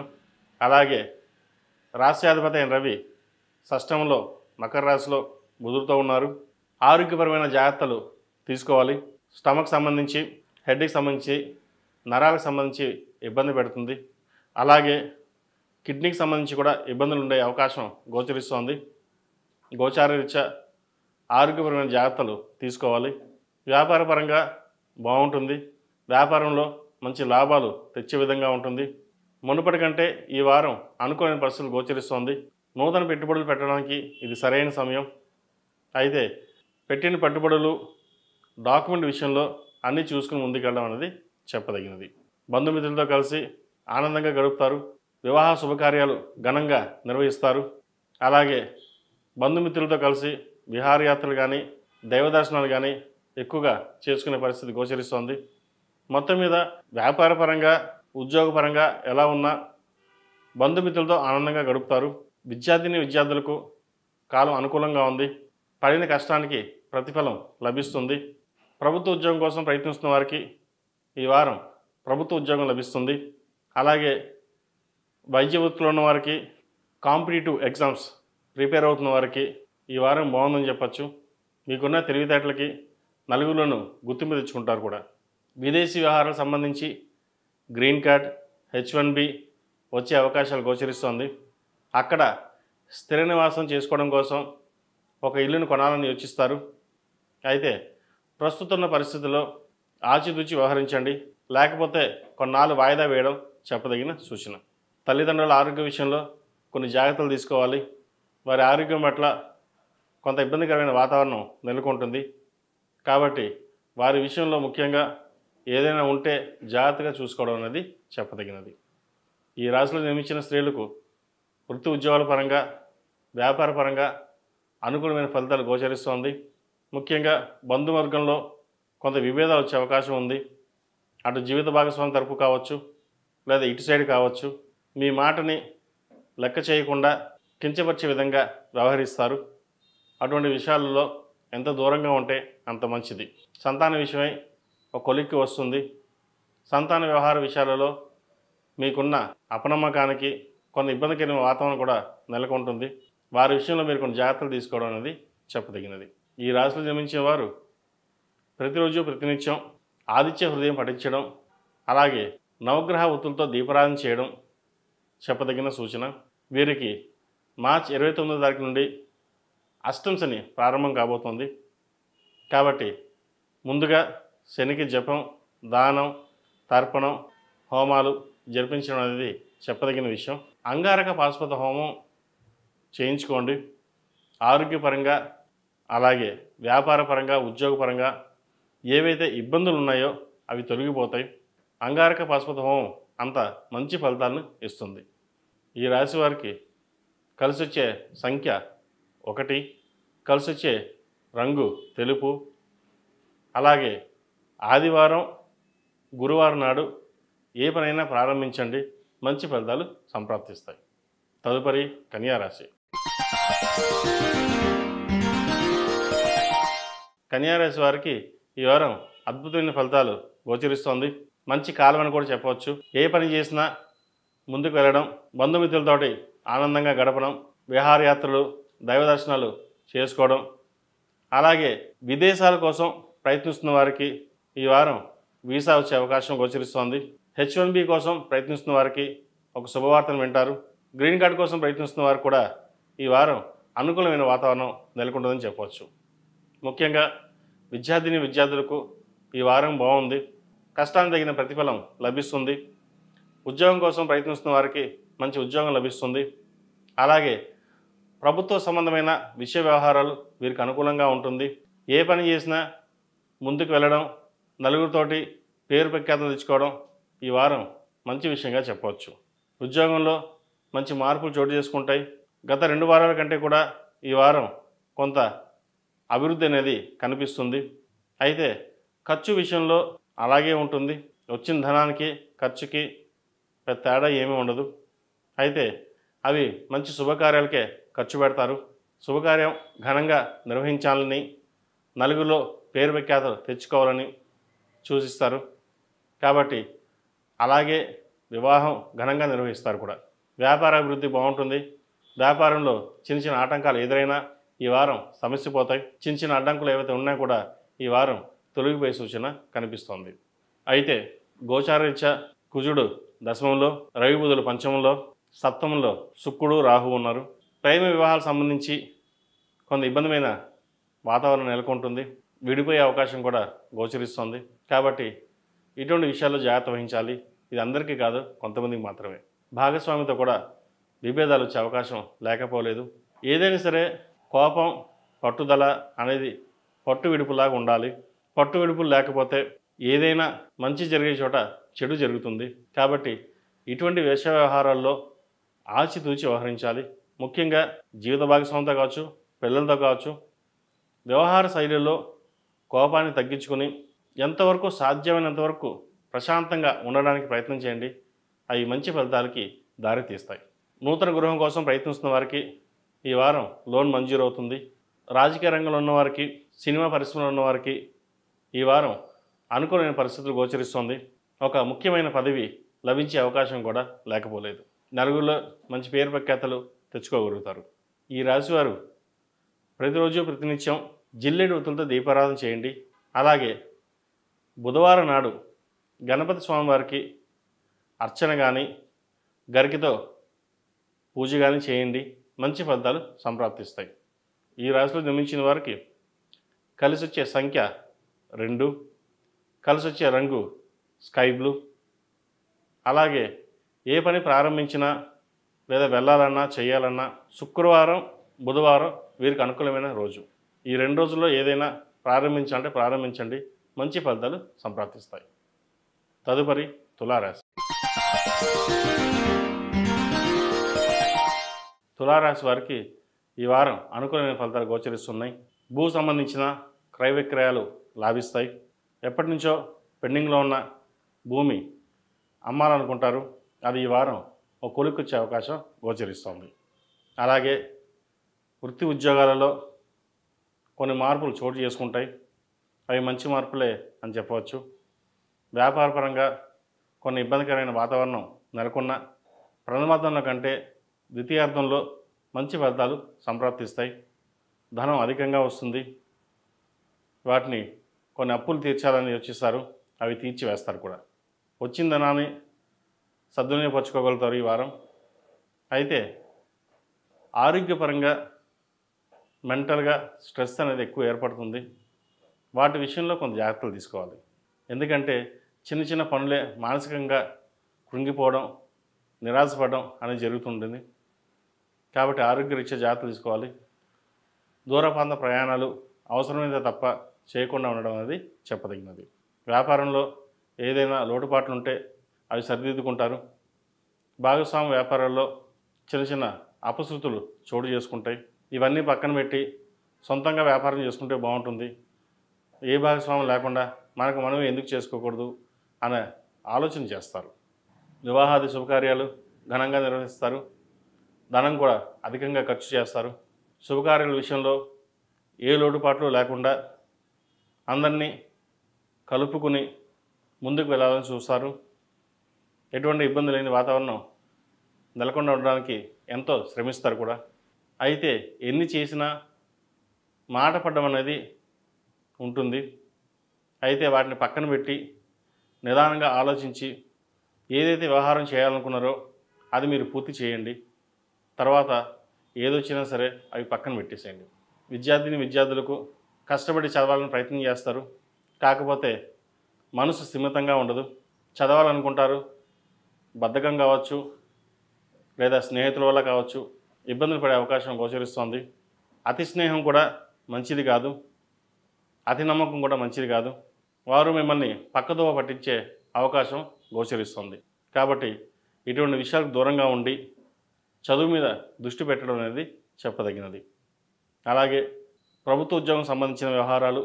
అలాగే రాశ్యాధిపతి అయిన రవి షష్టంలో మకర రాశిలో బుధుడుతో ఉన్నారు. ఆరోగ్యపరమైన జాగ్రత్తలు తీసుకోవాలి. స్టమక్ సంబంధించి, హెడ్కి సంబంధించి, నరాలకు సంబంధించి ఇబ్బంది పెడుతుంది. అలాగే కిడ్నీకి సంబంధించి కూడా ఇబ్బందులు ఉండే అవకాశం గోచరిస్తోంది. గోచారరీత్యా ఆరోగ్యపరమైన జాగ్రత్తలు తీసుకోవాలి. వ్యాపారపరంగా బాగుంటుంది. వ్యాపారంలో మంచి లాభాలు తెచ్చే విధంగా ఉంటుంది. మునుపటి కంటే ఈ వారం అనుకోని పరిస్థితులు గోచరిస్తోంది. నూతన పెట్టుబడులు పెట్టడానికి ఇది సరైన సమయం. అయితే పెట్టిన పెట్టుబడులు డాక్యుమెంట్ విషయంలో అన్నీ చూసుకుని ముందుకెళ్ళడం అనేది చెప్పదగినది. బంధుమిత్రులతో కలిసి ఆనందంగా గడుపుతారు. వివాహ శుభకార్యాలు ఘనంగా నిర్వహిస్తారు. అలాగే బంధుమిత్రులతో కలిసి విహారయాత్రలు కానీ, దైవ దర్శనాలు కానీ ఎక్కువగా చేసుకునే పరిస్థితి గోచరిస్తోంది. మొత్తం మీద వ్యాపారపరంగా, ఉద్యోగపరంగా ఎలా ఉన్నా బంధుమిత్రులతో ఆనందంగా గడుపుతారు. విద్యార్థులకు కాలం అనుకూలంగా ఉంది. పడిన కష్టానికి ప్రతిఫలం లభిస్తుంది. ప్రభుత్వ ఉద్యోగం కోసం ప్రయత్నిస్తున్న వారికి ఈ వారం ప్రభుత్వ ఉద్యోగం లభిస్తుంది. అలాగే వైద్య వృత్తిలో ఉన్న వారికి, కాంపిటేటివ్ ఎగ్జామ్స్ ప్రిపేర్ అవుతున్న వారికి ఈ వారం బాగుందని చెప్పచ్చు. మీకున్న తెలివితేటలకి నలుగురిలోనూ గుర్తింపు తెచ్చుకుంటారు కూడా. విదేశీ వ్యవహారాలకు సంబంధించి గ్రీన్ కార్డ్, H1B వచ్చే అవకాశాలు గోచరిస్తోంది. అక్కడ స్థిర నివాసం చేసుకోవడం కోసం ఒక ఇల్లును కొనాలని యోచిస్తారు. అయితే ప్రస్తుతం ఉన్న పరిస్థితుల్లో ఆచితూచి వ్యవహరించండి. లేకపోతే కొన్నాళ్ళు వాయిదా వేయడం చెప్పదగిన సూచన. తల్లిదండ్రుల ఆరోగ్య విషయంలో కొన్ని జాగ్రత్తలు తీసుకోవాలి. వారి ఆరోగ్యం పట్ల కొంత ఇబ్బందికరమైన వాతావరణం నెలకొంటుంది. కాబట్టి వారి విషయంలో ముఖ్యంగా ఏదైనా ఉంటే జాగ్రత్తగా చూసుకోవడం అనేది చెప్పదగినది. ఈ రాశిలో జన్మించిన స్త్రీలకు వృత్తి ఉద్యోగాల పరంగా, వ్యాపార పరంగా అనుకూలమైన ఫలితాలు గోచరిస్తోంది. ముఖ్యంగా బంధువర్గంలో కొంత విభేదాలు వచ్చే అవకాశం ఉంది. అటు జీవిత భాగస్వామి తరపు కావచ్చు, లేదా ఇటు సైడ్ కావచ్చు. మీ మాటని లెక్క చేయకుండా కించపరిచే విధంగా వ్యవహరిస్తారు. అటువంటి విషయాలలో ఎంత దూరంగా ఉంటే అంత మంచిది. సంతాన విషయమై ఒక కొలిక్కి వస్తుంది. సంతాన వ్యవహార విషయాలలో మీకున్న అపనమ్మకానికి కొన్ని ఇబ్బందికరమైన వాతావరణం కూడా నెలకొంటుంది. వారి విషయంలో మీరు కొన్ని జాగ్రత్తలు తీసుకోవడం అనేది చెప్పదగినది. ఈ రాశిలో జన్మించిన వారు ప్రతిరోజు ప్రతినిత్యం ఆదిత్య హృదయం పఠించడం, అలాగే నవగ్రహ ఒత్తులతో దీపారాధన చేయడం చెప్పదగిన సూచన. వీరికి మార్చి 29వ తారీఖు నుండి అష్టమ శని ప్రారంభం కాబోతోంది. కాబట్టి ముందుగా శనికి జపం, దానం, తర్పణం, హోమాలు జరిపించడం అనేది చెప్పదగిన విషయం. అంగారక పాశుపత హోమం చేయించుకోండి. ఆరోగ్యపరంగా, అలాగే వ్యాపారపరంగా, ఉద్యోగపరంగా ఏవైతే ఇబ్బందులు ఉన్నాయో అవి తొలగిపోతాయి. అంగారక పాశుపత హోమం అంత మంచి ఫలితాలను ఇస్తుంది. ఈ రాశి వారికి కలిసొచ్చే సంఖ్య 1, కలిసొచ్చే రంగు తెలుపు. అలాగే ఆదివారం, గురువారం నాడు ఏ పనైనా ప్రారంభించండి, మంచి ఫలితాలు సంప్రాప్తిస్తాయి. తదుపరి కన్యా రాశి. కన్యా రాశి వారికి ఈ వారం అద్భుతమైన ఫలితాలు గోచరిస్తోంది. మంచి కాలం అని కూడా చెప్పవచ్చు. ఏ పని చేసినా ముందుకు వెళ్ళడం, బంధుమిత్రులతోటి ఆనందంగా గడపడం, విహారయాత్రలు, దైవ దర్శనాలు చేసుకోవడం, అలాగే విదేశాల కోసం ప్రయత్నిస్తున్న వారికి ఈ వారం వీసా వచ్చే అవకాశం గోచరిస్తోంది. H1B కోసం ప్రయత్నిస్తున్న వారికి ఒక శుభవార్తను వింటారు. గ్రీన్ కార్డ్ కోసం ప్రయత్నిస్తున్న వారు కూడా ఈ వారం అనుకూలమైన వాతావరణం నెలకొంటుందని చెప్పవచ్చు. ముఖ్యంగా విద్యార్థులకు ఈ వారం బాగుంది. కష్టానికి తగిన ప్రతిఫలం లభిస్తుంది. ఉద్యోగం కోసం ప్రయత్నిస్తున్న వారికి మంచి ఉద్యోగం లభిస్తుంది. అలాగే ప్రభుత్వ సంబంధమైన విషయ వ్యవహారాలు వీరికి అనుకూలంగా ఉంటుంది. ఏ పని చేసినా ముందుకు వెళ్ళడం, నలుగురితోటి పేరు ప్రఖ్యాతలు తెచ్చుకోవడం ఈ వారం మంచి విషయంగా చెప్పవచ్చు. ఉద్యోగంలో మంచి మార్పులు చోటు చేసుకుంటాయి. గత 2 వారాల కంటే కూడా ఈ వారం కొంత అభివృద్ధి అనేది కనిపిస్తుంది. అయితే ఖర్చు విషయంలో అలాగే ఉంటుంది. వచ్చిన ధనానికి ఖర్చుకి పెద్ద తేడా ఏమీ ఉండదు. అయితే అవి మంచి శుభకార్యాలకే ఖర్చు పెడతారు. శుభకార్యం ఘనంగా నిర్వహించాలని, నలుగురిలో పేరు ప్రఖ్యాతలు తెచ్చుకోవాలని సూచిస్తారు. కాబట్టి అలాగే వివాహం ఘనంగా నిర్వహిస్తారు కూడా. వ్యాపార అభివృద్ధి బాగుంటుంది. వ్యాపారంలో చిన్న చిన్న ఆటంకాలు ఎదురైనా ఈ వారం సమస్యపోతాయి. చిన్న చిన్న అడ్డంకులు ఏవైతే ఉన్నా కూడా ఈ వారం తొలగిపోయే సూచన కనిపిస్తోంది. అయితే గోచారరీత్యా కుజుడు దశమంలో, రవి బుధులు పంచమంలో, సప్తమంలో శుక్రుడు రాహు ఉన్నారు. ప్రేమ వివాహాలకు సంబంధించి కొంత ఇబ్బందిమైన వాతావరణం నెలకొంటుంది. విడిపోయే అవకాశం కూడా గోచరిస్తోంది. కాబట్టి ఇటువంటి విషయాల్లో జాగ్రత్త వహించాలి. ఇది అందరికీ కాదు, కొంతమందికి మాత్రమే. భాగస్వామితో కూడా విభేదాలు వచ్చే అవకాశం లేకపోలేదు. ఏదైనా సరే కోపం, పట్టుదల అనేది పట్టు విడుపులాగా ఉండాలి. పట్టు విడుపులు లేకపోతే ఏదైనా మంచి జరిగే చోట చెడు జరుగుతుంది. కాబట్టి ఇటువంటి విషయ వ్యవహారాల్లో ఆచితూచి వ్యవహరించాలి. ముఖ్యంగా జీవిత భాగస్వామితో కావచ్చు, పిల్లలతో కావచ్చు, వ్యవహార శైలిలో కోపాన్ని తగ్గించుకొని ఎంతవరకు సాధ్యమైనంతవరకు ప్రశాంతంగా ఉండడానికి ప్రయత్నం చేయండి. అవి మంచి ఫలితాలకి దారితీస్తాయి. నూతన గృహం కోసం ప్రయత్నిస్తున్న వారికి ఈ వారం లోన్ మంజూరు అవుతుంది. రాజకీయ రంగంలో ఉన్నవారికి, సినిమా పరిశ్రమలో ఉన్నవారికి ఈ వారం అనుకూలమైన పరిస్థితులు గోచరిస్తోంది. ఒక ముఖ్యమైన పదవి లభించే అవకాశం కూడా లేకపోలేదు. నలుగురిలో మంచి పేరు ప్రఖ్యాతలు తెచ్చుకోగలుగుతారు. ఈ రాశివారు ప్రతిరోజు ప్రతినిత్యం జిల్లేడు ఉతులతో దీపారాధన చేయండి. అలాగే బుధవారం నాడు గణపతి స్వామివారికి అర్చన కానీ, గరికతో పూజ కానీ చేయండి. మంచి ఫలితాలు సంప్రాప్తిస్తాయి. ఈ రాశిలో జన్మించిన వారికి కలిసి వచ్చే సంఖ్య 2, కలిసి వచ్చే రంగు స్కై బ్లూ. అలాగే ఏ పని ప్రారంభించినా లేదా వెళ్ళాలన్నా చేయాలన్నా శుక్రవారం, బుధవారం వీరికి అనుకూలమైన రోజు. ఈ 2 రోజుల్లో ఏదైనా ప్రారంభించాలంటే ప్రారంభించండి. మంచి ఫలితాలు సంప్రాప్తిస్తాయి. తదుపరి తులారాశి. తులారాశి వారికి ఈ వారం అనుకూలమైన ఫలితాలు గోచరిస్తున్నాయి. భూ సంబంధించిన క్రయ విక్రయాలు లాభిస్తాయి. ఎప్పటి నుంచో పెండింగ్లో ఉన్న భూమి అమ్మాలనుకుంటారు. అది ఈ వారం ఒక కొలిక్కొచ్చే అవకాశం గోచరిస్తోంది. అలాగే వృత్తి ఉద్యోగాలలో కొన్ని మార్పులు చోటు చేసుకుంటాయి. అవి మంచి మార్పులే అని చెప్పవచ్చు. వ్యాపారపరంగా కొన్ని ఇబ్బందికరమైన వాతావరణం నెలకొన్న ప్రథమార్థంలో కంటే ద్వితీయార్థంలో మంచి ఫలితాలు సంప్రాప్తిస్తాయి. ధనం అధికంగా వస్తుంది. వాటిని కొన్ని అప్పులు తీర్చాలని యోచిస్తారు. అవి తీర్చి వేస్తారు కూడా. వచ్చిన ధనాన్ని సద్వినియోగపరచుకోగలుగుతారు ఈ వారం. అయితే ఆరోగ్యపరంగా మెంటల్గా స్ట్రెస్ అనేది ఎక్కువ ఏర్పడుతుంది. వాటి విషయంలో కొంత జాగ్రత్తలు తీసుకోవాలి. ఎందుకంటే చిన్న చిన్న పనులే మానసికంగా కృంగిపోవడం, నిరాశపడడం అనేది జరుగుతుంటుంది. కాబట్టి ఆరోగ్యరీత్యా జాగ్రత్తలు తీసుకోవాలి. దూర ప్రాంత ప్రయాణాలు అవసరమైతే తప్ప చేయకుండా ఉండడం అనేది చెప్పదగినది. వ్యాపారంలో ఏదైనా లోటుపాట్లు ఉంటే అవి సరిదిద్దుకుంటారు. భాగస్వామ్య వ్యాపారాల్లో చిన్న చిన్న అపశృతులు చోటు చేసుకుంటాయి. ఇవన్నీ పక్కన పెట్టి సొంతంగా వ్యాపారం చేసుకుంటే బాగుంటుంది. ఏ భాగస్వామ్యం లేకుండా మనకు మనమే ఎందుకు చేసుకోకూడదు అనే ఆలోచన చేస్తారు. వివాహాది శుభకార్యాలు ఘనంగా నిర్వహిస్తారు. ధనం కూడా అధికంగా ఖర్చు చేస్తారు. శుభకార్యాల విషయంలో ఏ లోటుపాట్లు లేకుండా అందరినీ కలుపుకుని ముందుకు వెళ్ళాలని చూస్తారు. ఎటువంటి ఇబ్బంది లేని వాతావరణం నెలకొండ ఉండడానికి ఎంతో శ్రమిస్తారు కూడా. అయితే ఎన్ని చేసినా మాట పడ్డం అనేది ఉంటుంది. అయితే వాటిని పక్కన పెట్టి నిదానంగా ఆలోచించి ఏదైతే వ్యవహారం చేయాలనుకున్నారో అది మీరు పూర్తి చేయండి. తర్వాత ఏదొచ్చినా సరే అవి పక్కన పెట్టేసేయండి. విద్యార్థులకు కష్టపడి చదవాలని ప్రయత్నం చేస్తారు. కాకపోతే మనసు స్థిమితంగా ఉండదు. చదవాలనుకుంటారు, బద్ధకం కావచ్చు లేదా స్నేహితుల వల్ల కావచ్చు ఇబ్బందులు పడే అవకాశం గోచరిస్తోంది. అతి స్నేహం కూడా మంచిది కాదు, అతి నమ్మకం కూడా మంచిది కాదు. వారు మిమ్మల్ని పక్కదోవ పట్టించే అవకాశం గోచరిస్తుంది. కాబట్టి ఇటువంటి విషయాలకు దూరంగా ఉండి చదువు మీద దృష్టి పెట్టడం అనేది చెప్పదగినది. అలాగే ప్రభుత్వ ఉద్యోగం సంబంధించిన వ్యవహారాలు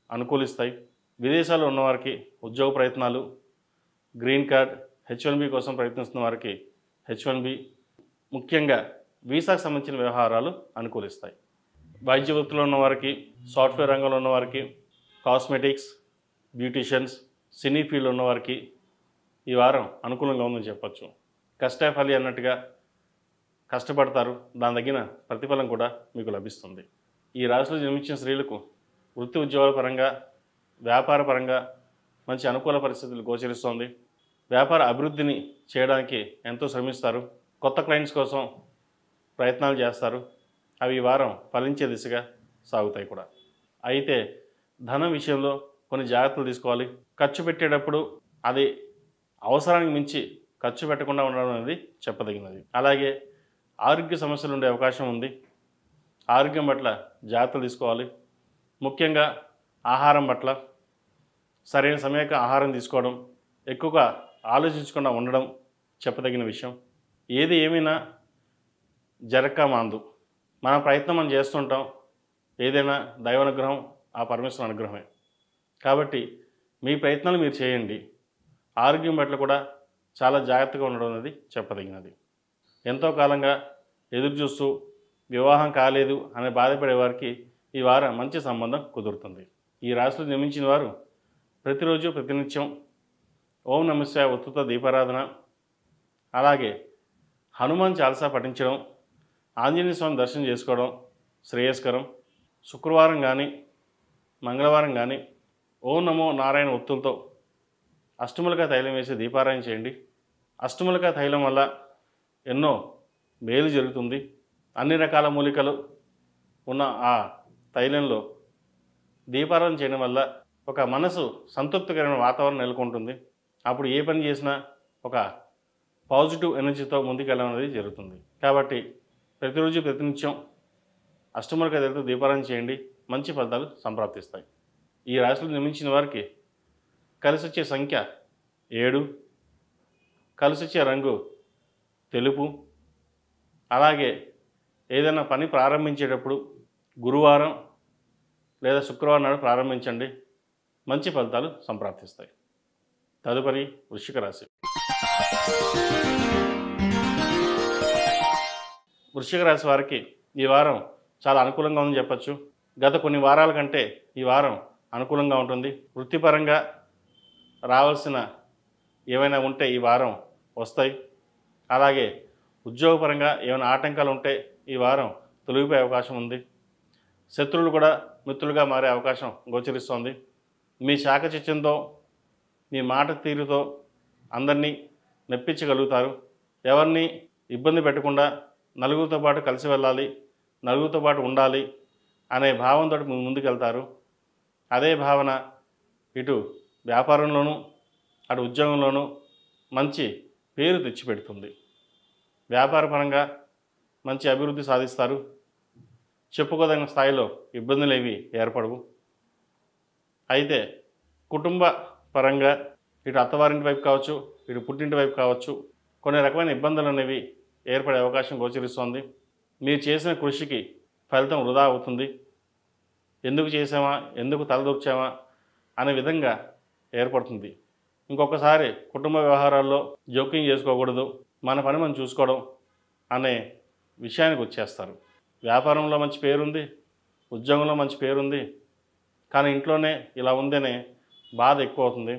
అనుకూలిస్తాయి. విదేశాల్లో ఉన్నవారికి ఉద్యోగ ప్రయత్నాలు, గ్రీన్ కార్డ్, H1B కోసం ప్రయత్నిస్తున్న వారికి H1B, ముఖ్యంగా వీసాకు సంబంధించిన వ్యవహారాలు అనుకూలిస్తాయి. వైద్య వృత్తిలో ఉన్నవారికి, సాఫ్ట్వేర్ రంగంలో ఉన్నవారికి, కాస్మెటిక్స్, బ్యూటీషియన్స్, సినీ ఫీల్డ్లో ఉన్నవారికి ఈ వారం అనుకూలంగా ఉందని చెప్పచ్చు. కష్టాఫలి అన్నట్టుగా కష్టపడతారు, దాని తగిన ప్రతిఫలం కూడా మీకు లభిస్తుంది. ఈ రాశిలో జన్మించిన స్త్రీలకు వృత్తి ఉద్యోగాల పరంగా, వ్యాపార పరంగా మంచి అనుకూల పరిస్థితులు గోచరిస్తోంది. వ్యాపార అభివృద్ధిని చేయడానికి ఎంతో శ్రమిస్తారు. కొత్త క్లయింట్స్ కోసం ప్రయత్నాలు చేస్తారు. అవి ఈ వారం ఫలించే దిశగా సాగుతాయి కూడా. అయితే ధనం విషయంలో కొన్ని జాగ్రత్తలు తీసుకోవాలి. ఖర్చు పెట్టేటప్పుడు అది అవసరానికి మించి ఖర్చు పెట్టకుండా ఉండడం అనేది చెప్పదగినది. అలాగే ఆరోగ్య సమస్యలు ఉండే అవకాశం ఉంది. ఆరోగ్యం పట్ల జాగ్రత్తలు తీసుకోవాలి. ముఖ్యంగా ఆహారం పట్ల సరైన సమయానికి ఆహారం తీసుకోవడం, ఎక్కువగా ఆలోచించకుండా ఉండడం చెప్పదగిన విషయం. ఏది ఏమైనా జరక్క మాందు, మన ప్రయత్నం మనం చేస్తుంటాం. ఏదైనా దైవానుగ్రహం, ఆ పరమేశ్వరుని అనుగ్రహమే. కాబట్టి మీ ప్రయత్నాలు మీరు చేయండి. ఆరోగ్యం పట్ల కూడా చాలా జాగ్రత్తగా ఉండడం అనేది చెప్పదగినది. ఎంతో కాలంగా ఎదురు చూస్తూ వివాహం కాలేదు అనే బాధపడే వారికి ఈ వారం మంచి సంబంధం కుదురుతుంది. ఈ రాశిలో జన్మించిన వారు ప్రతిరోజు ప్రతినిత్యం ఓం నమఃశివాయ ఒత్తుతో దీపారాధన, అలాగే హనుమాన్ చాలీసా పఠించడం, ఆంజనేయ స్వామి దర్శనం చేసుకోవడం శ్రేయస్కరం. శుక్రవారం కానీ మంగళవారం కానీ ఓం నమో నారాయణ ఒత్తులతో అష్టములకా తైలం వేసి దీపారాయణ చేయండి. అష్టములకా తైలం వల్ల ఎన్నో మేలు జరుగుతుంది. అన్ని రకాల మూలికలు ఉన్న ఆ తైలంలో దీపారాధన చేయడం వల్ల ఒక మనసు సంతృప్తికరమైన వాతావరణం నెలకొంటుంది. అప్పుడు ఏ పని చేసినా ఒక పాజిటివ్ ఎనర్జీతో ముందుకెళ్ళడం అనేది జరుగుతుంది. కాబట్టి ప్రతిరోజు ప్రతినిత్యం అష్టములకా తైలంతో దీపారాధన చేయండి. మంచి ఫలితాలు సంప్రాప్తిస్తాయి. ఈ రాశిలో జన్మించిన వారికి కలిసి వచ్చే సంఖ్య 7, కలిసి వచ్చే రంగు తెలుపు. అలాగే ఏదైనా పని ప్రారంభించేటప్పుడు గురువారం లేదా శుక్రవారం నాడు ప్రారంభించండి. మంచి ఫలితాలు సంప్రాప్తిస్తాయి. తదుపరి వృశ్చిక రాశి. వృశ్చిక రాశి వారికి ఈ వారం చాలా అనుకూలంగా ఉందని చెప్పచ్చు. గత కొన్ని వారాల కంటే ఈ వారం అనుకూలంగా ఉంటుంది. వృత్తిపరంగా రావాల్సిన ఏవైనా ఉంటే ఈ వారం వస్తాయి. అలాగే ఉద్యోగపరంగా ఏమైనా ఆటంకాలు ఉంటే ఈ వారం తొలగిపోయే అవకాశం ఉంది. శత్రువులు కూడా మిత్రులుగా మారే అవకాశం గోచరిస్తోంది. మీ చాకచక్యంతో, మీ మాట తీరుతో అందరినీ మెప్పించగలుగుతారు. ఎవరిని ఇబ్బంది పెట్టకుండా నలుగురితో పాటు కలిసి వెళ్ళాలి, నలుగురితో పాటు ఉండాలి అనే భావంతో ముందుకెళ్తారు. అదే భావన ఇటు వ్యాపారంలోనూ అటు ఉద్యోగంలోనూ మంచి పేరు తెచ్చిపెడుతుంది. వ్యాపారపరంగా మంచి అభివృద్ధి సాధిస్తారు. చెప్పుకోదగిన స్థాయిలో ఇబ్బందులు ఏవి ఏర్పడవు. అయితే కుటుంబ పరంగా ఇటు అత్తవారింటి వైపు కావచ్చు, ఇటు పుట్టింటి వైపు కావచ్చు, కొన్ని రకమైన ఇబ్బందులు అనేవి ఏర్పడే అవకాశం గోచరిస్తోంది. మీరు చేసిన కృషికి ఫలితం వృధా అవుతుంది. ఎందుకు చేసామా, ఎందుకు తలదూర్చామా అనే విధంగా ఏర్పడుతుంది. ఇంకొకసారి కుటుంబ వ్యవహారాల్లో జోక్యం చేసుకోకూడదు, మన పని మనం చూసుకోవడం అనే విషయానికి వచ్చేస్తారు. వ్యాపారంలో మంచి పేరుంది, ఉద్యోగంలో మంచి పేరుంది, కానీ ఇంట్లోనే ఇలా ఉందనే బాధ ఎక్కువ అవుతుంది.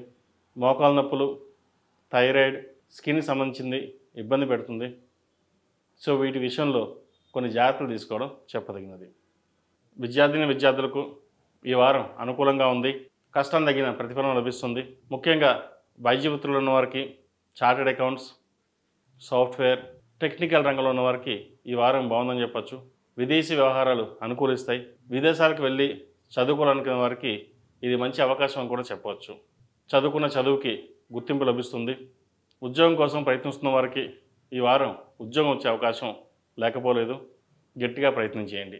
మోకాలు నొప్పులు, థైరాయిడ్, స్కిన్కి సంబంధించింది ఇబ్బంది పెడుతుంది. సో వీటి విషయంలో కొన్ని జాగ్రత్తలు తీసుకోవడం చెప్పదగినది. విద్యార్థులకు ఈ వారం అనుకూలంగా ఉంది. కష్టం తగిన ప్రతిఫలం లభిస్తుంది. ముఖ్యంగా వైద్య వృత్తిలో ఉన్నవారికి, చార్టెడ్ అకౌంట్స్, సాఫ్ట్వేర్, టెక్నికల్ రంగంలో ఉన్నవారికి ఈ వారం బాగుందని చెప్పచ్చు. విదేశీ వ్యవహారాలు అనుకూలిస్తాయి. విదేశాలకు వెళ్ళి చదువుకోవాలనుకునే వారికి ఇది మంచి అవకాశం అని కూడా చెప్పవచ్చు. చదువుకున్న చదువుకి గుర్తింపు లభిస్తుంది. ఉద్యోగం కోసం ప్రయత్నిస్తున్న వారికి ఈ వారం ఉద్యోగం వచ్చే అవకాశం లేకపోలేదు. గట్టిగా ప్రయత్నం చేయండి.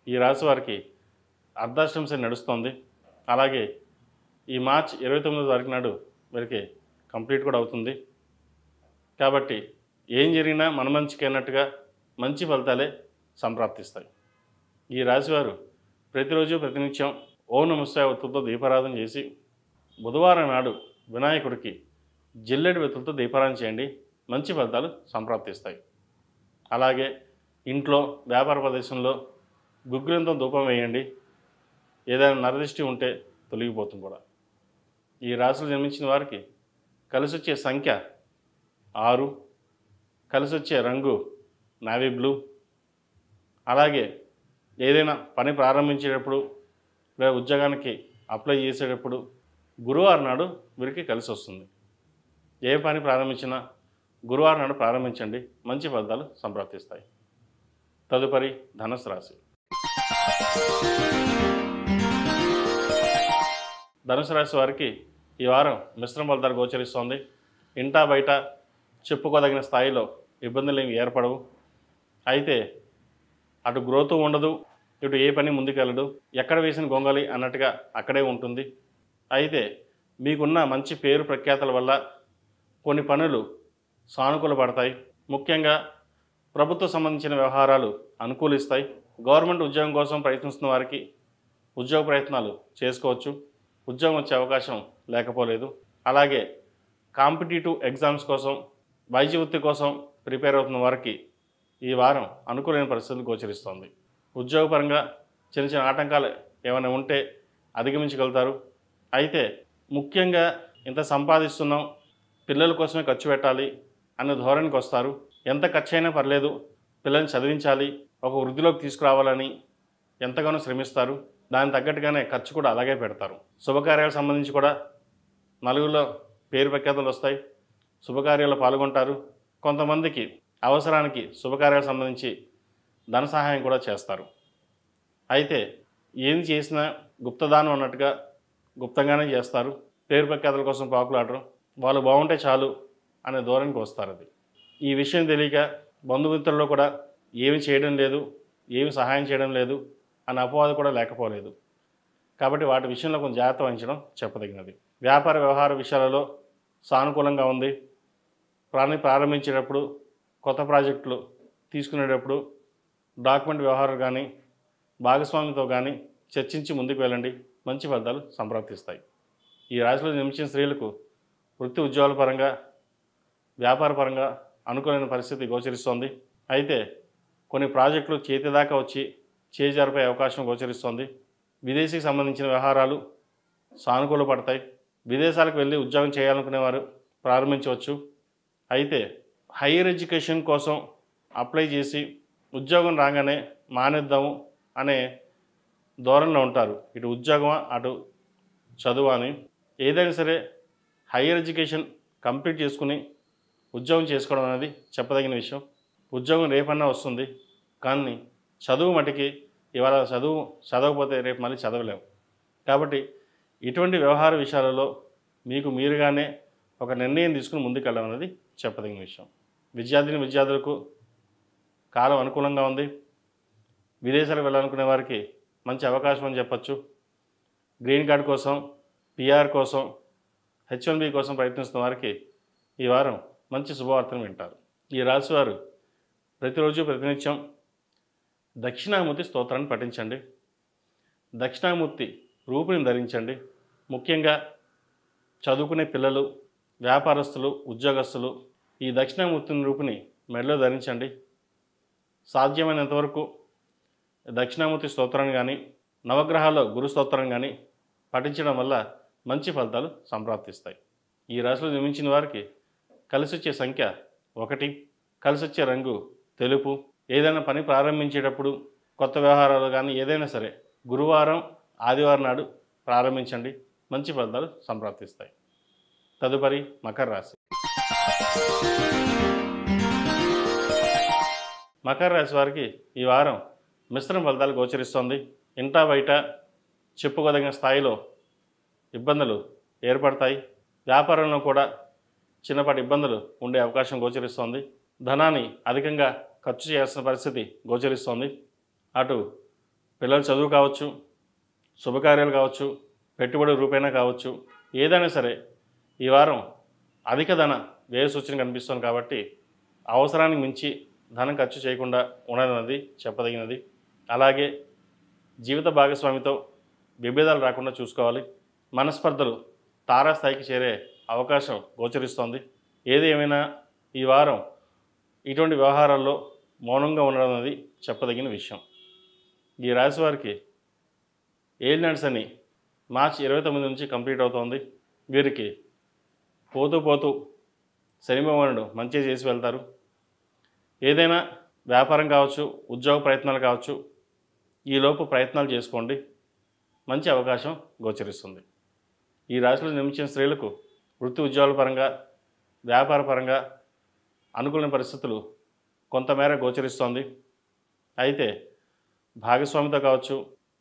ఈ రాశి వారికి అర్ధాష్టమ శని నడుస్తోంది. అలాగే ఈ మార్చి 29వ తారీఖు నాడు వీరికి కంప్లీట్ కూడా అవుతుంది. కాబట్టి ఏం జరిగినా మన మంచికి అన్నట్టుగా మంచి ఫలితాలే సంప్రాప్తిస్తాయి. ఈ రాశివారు ప్రతిరోజు ప్రతినిత్యం ఓం నమఃశివాయ ఒత్తులతో దీపారాధన చేసి బుధవారం నాడు వినాయకుడికి జిల్లెడు వెత్తులతో దీపారాధన చేయండి. మంచి ఫలితాలు సంప్రాప్తిస్తాయి. అలాగే ఇంట్లో వ్యాపార ప్రదేశంలో గుగ్గిలంతో ధూపం వేయండి. ఏదైనా నరదిష్టి ఉంటే తొలగిపోతుంది కూడా. ఈ రాశిలో జన్మించిన వారికి కలిసొచ్చే సంఖ్య 6, కలిసొచ్చే రంగు నావీ బ్లూ. అలాగే ఏదైనా పని ప్రారంభించేటప్పుడు లేదా ఉద్యోగానికి అప్లై చేసేటప్పుడు గురువారం నాడు వీరికి కలిసి వస్తుంది. ఏ పని ప్రారంభించినా గురువారం నాడు ప్రారంభించండి, మంచి ఫలితాలు సంప్రాప్తిస్తాయి. తదుపరి ధనుసు రాశి. ధనుసు రాశి వారికి ఈ వారం మిశ్రమ ఫలితాలు గోచరిస్తోంది. ఇంటా బయట చెప్పుకోదగిన స్థాయిలో ఇబ్బందులు ఏమి ఏర్పడవు. అయితే అటు గ్రోత్ ఉండదు, ఇటు ఏ పని ముందుకెళ్ళడు. ఎక్కడ వేసిన గొంగలి అన్నట్టుగా అక్కడే ఉంటుంది. అయితే మీకున్న మంచి పేరు ప్రఖ్యాతల వల్ల కొన్ని పనులు సానుకూల పడతాయి. ముఖ్యంగా ప్రభుత్వ సంబంధించిన వ్యవహారాలు అనుకూలిస్తాయి. గవర్నమెంట్ ఉద్యోగం కోసం ప్రయత్నిస్తున్న వారికి ఉద్యోగ ప్రయత్నాలు చేసుకోవచ్చు. ఉద్యోగం వచ్చే అవకాశం లేకపోలేదు. అలాగే కాంపిటేటివ్ ఎగ్జామ్స్ కోసం, వైద్య వృత్తి కోసం ప్రిపేర్ అవుతున్న వారికి ఈ వారం అనుకూలమైన పరిస్థితులు గోచరిస్తోంది. ఉద్యోగపరంగా చిన్న చిన్న ఆటంకాలు ఏమైనా ఉంటే అధిగమించగలుగుతారు. అయితే ముఖ్యంగా ఇంత సంపాదిస్తున్నాం, పిల్లల కోసమే ఖర్చు పెట్టాలి అనే ధోరణికి వస్తారు. ఎంత ఖర్చు అయినా పర్లేదు, పిల్లల్ని చదివించాలి, ఒక వృద్ధిలోకి తీసుకురావాలని ఎంతగానో శ్రమిస్తారు. దానికి తగ్గట్టుగానే ఖర్చు కూడా అలాగే పెడతారు. శుభకార్యాలకు సంబంధించి కూడా నలుగురిలో పేరు ప్రఖ్యాతలు వస్తాయి. శుభకార్యాల్లో పాల్గొంటారు. కొంతమందికి అవసరానికి శుభకార్యాలకు సంబంధించి ధన సహాయం కూడా చేస్తారు. అయితే ఏం చేసినా గుప్తదానం అన్నట్టుగా గుప్తంగానే చేస్తారు. పేరు ప్రఖ్యాతల కోసం పాకులాడరు. వాళ్ళు బాగుంటే చాలు అనే ధోరణికి వస్తారు. అది ఈ విషయం తెలియక బంధుమిత్రుల్లో కూడా ఏమి చేయడం లేదు, ఏమి సహాయం చేయడం లేదు అనే అపవాదు కూడా లేకపోలేదు. కాబట్టి వాటి విషయంలో కొంచెం జాగ్రత్త వహించడం చెప్పదగినది. వ్యాపార వ్యవహార విషయాలలో సానుకూలంగా ఉంది. ప్రారంభించేటప్పుడు, కొత్త ప్రాజెక్టులు తీసుకునేటప్పుడు డాక్యుమెంట్ వ్యవహారాలు కానీ భాగస్వామితో కానీ చర్చించి ముందుకు వెళ్ళండి, మంచి ఫలితాలు సంప్రాప్తిస్తాయి. ఈ రాశిలో జన్మించిన స్త్రీలకు వృత్తి ఉద్యోగాల పరంగా, వ్యాపార పరంగా అనుకూలమైన పరిస్థితి గోచరిస్తోంది. అయితే కొన్ని ప్రాజెక్టులు చేతి దాకా వచ్చి చేజారిపోయే అవకాశం గోచరిస్తోంది. విదేశీకి సంబంధించిన వ్యవహారాలు సానుకూల పడతాయి. విదేశాలకు వెళ్ళి ఉద్యోగం చేయాలనుకునేవారు ప్రారంభించవచ్చు. అయితే హైయర్ ఎడ్యుకేషన్ కోసం అప్లై చేసి ఉద్యోగం రాగానే మానేద్దాము అనే ధోరణిలో ఉంటారు. ఇటు ఉద్యోగమా అటు చదువు అని. ఏదైనా సరే హైయర్ ఎడ్యుకేషన్ కంప్లీట్ చేసుకుని ఉద్యోగం చేసుకోవడం అనేది చెప్పదగిన విషయం. ఉద్యోగం రేపన్నా వస్తుంది, కానీ చదువు మటుకి ఇవాళ చదవకపోతే రేపు మళ్ళీ చదవలేము. కాబట్టి ఇటువంటి వ్యవహార విషయాలలో మీకు మీరుగానే ఒక నిర్ణయం తీసుకుని ముందుకు వెళ్ళడం అనేది చెప్పదగిన విషయం. విద్యార్థులకు కాలం అనుకూలంగా ఉంది. విదేశాలకు వెళ్ళాలనుకునే వారికి మంచి అవకాశం అని చెప్పచ్చు. గ్రీన్ కార్డ్ కోసం, పిఆర్ కోసం, H1B కోసం ప్రయత్నిస్తున్న వారికి ఈ వారం మంచి శుభవార్తను వింటారు. ఈ రాశివారు ప్రతిరోజు ప్రతినిత్యం దక్షిణామూర్తి స్తోత్రాన్ని పఠించండి. దక్షిణామూర్తి రూపుని ధరించండి. ముఖ్యంగా చదువుకునే పిల్లలు, వ్యాపారస్తులు, ఉద్యోగస్తులు ఈ దక్షిణామూర్తిని రూపుని మెడలో ధరించండి. సాధ్యమైనంత వరకు దక్షిణామూర్తి స్తోత్రాన్ని కానీ, నవగ్రహాల్లో గురు స్తోత్రం కానీ పఠించడం వల్ల మంచి ఫలితాలు సంప్రాప్తిస్తాయి. ఈ రాశిలో జన్మించిన వారికి కలిసొచ్చే సంఖ్య 1, కలిసొచ్చే రంగు తెలుపు. ఏదైనా పని ప్రారంభించేటప్పుడు, కొత్త వ్యవహారాలు కానీ ఏదైనా సరే గురువారం, ఆదివారం నాడు ప్రారంభించండి, మంచి ఫలితాలు సంప్రాప్తిస్తాయి. తదుపరి మకర రాశి. మకర రాశి వారికి ఈ వారం మిశ్రమ ఫలితాలు గోచరిస్తోంది. ఇంటా బయట చెప్పుకోదగిన స్థాయిలో ఇబ్బందులు ఏర్పడతాయి. వ్యాపారంలో కూడా చిన్నపాటి ఇబ్బందులు ఉండే అవకాశం గోచరిస్తోంది. ధనాన్ని అధికంగా ఖర్చు చేయాల్సిన పరిస్థితి గోచరిస్తోంది. అటు పిల్లల చదువు కావచ్చు, శుభకార్యాలు కావచ్చు, పెట్టుబడి రూపేణా కావచ్చు, ఏదైనా సరే ఈ వారం అధిక ధన వ్యయ సూచన కనిపిస్తుంది. కాబట్టి అవసరానికి మించి ధనం ఖర్చు చేయకుండా ఉండదన్నది చెప్పదగినది. అలాగే జీవిత భాగస్వామితో విభేదాలు రాకుండా చూసుకోవాలి. మనస్పర్ధలు తారాస్థాయికి చేరే అవకాశం గోచరిస్తోంది. ఏది ఏమైనా ఈ వారం ఇటువంటి వ్యవహారాల్లో మౌనంగా ఉండడం అనేది చెప్పదగిన విషయం. ఈ రాశి వారికి ఏలినాటి శని మార్చి 29 నుంచి కంప్లీట్ అవుతోంది. వీరికి పోతూ పోతూ శని భగవానుడు మంచి చేసి వెళ్తారు. ఏదైనా వ్యాపారం కావచ్చు, ఉద్యోగ ప్రయత్నాలు కావచ్చు, ఈలోపు ప్రయత్నాలు చేసుకోండి, మంచి అవకాశం గోచరిస్తుంది. ఈ రాశిలో జన్మించిన స్త్రీలకు వృత్తి ఉద్యోగాల పరంగా, వ్యాపార పరంగా అనుకూలమైన పరిస్థితులు కొంతమేర గోచరిస్తోంది. అయితే భాగస్వామితో కావచ్చు,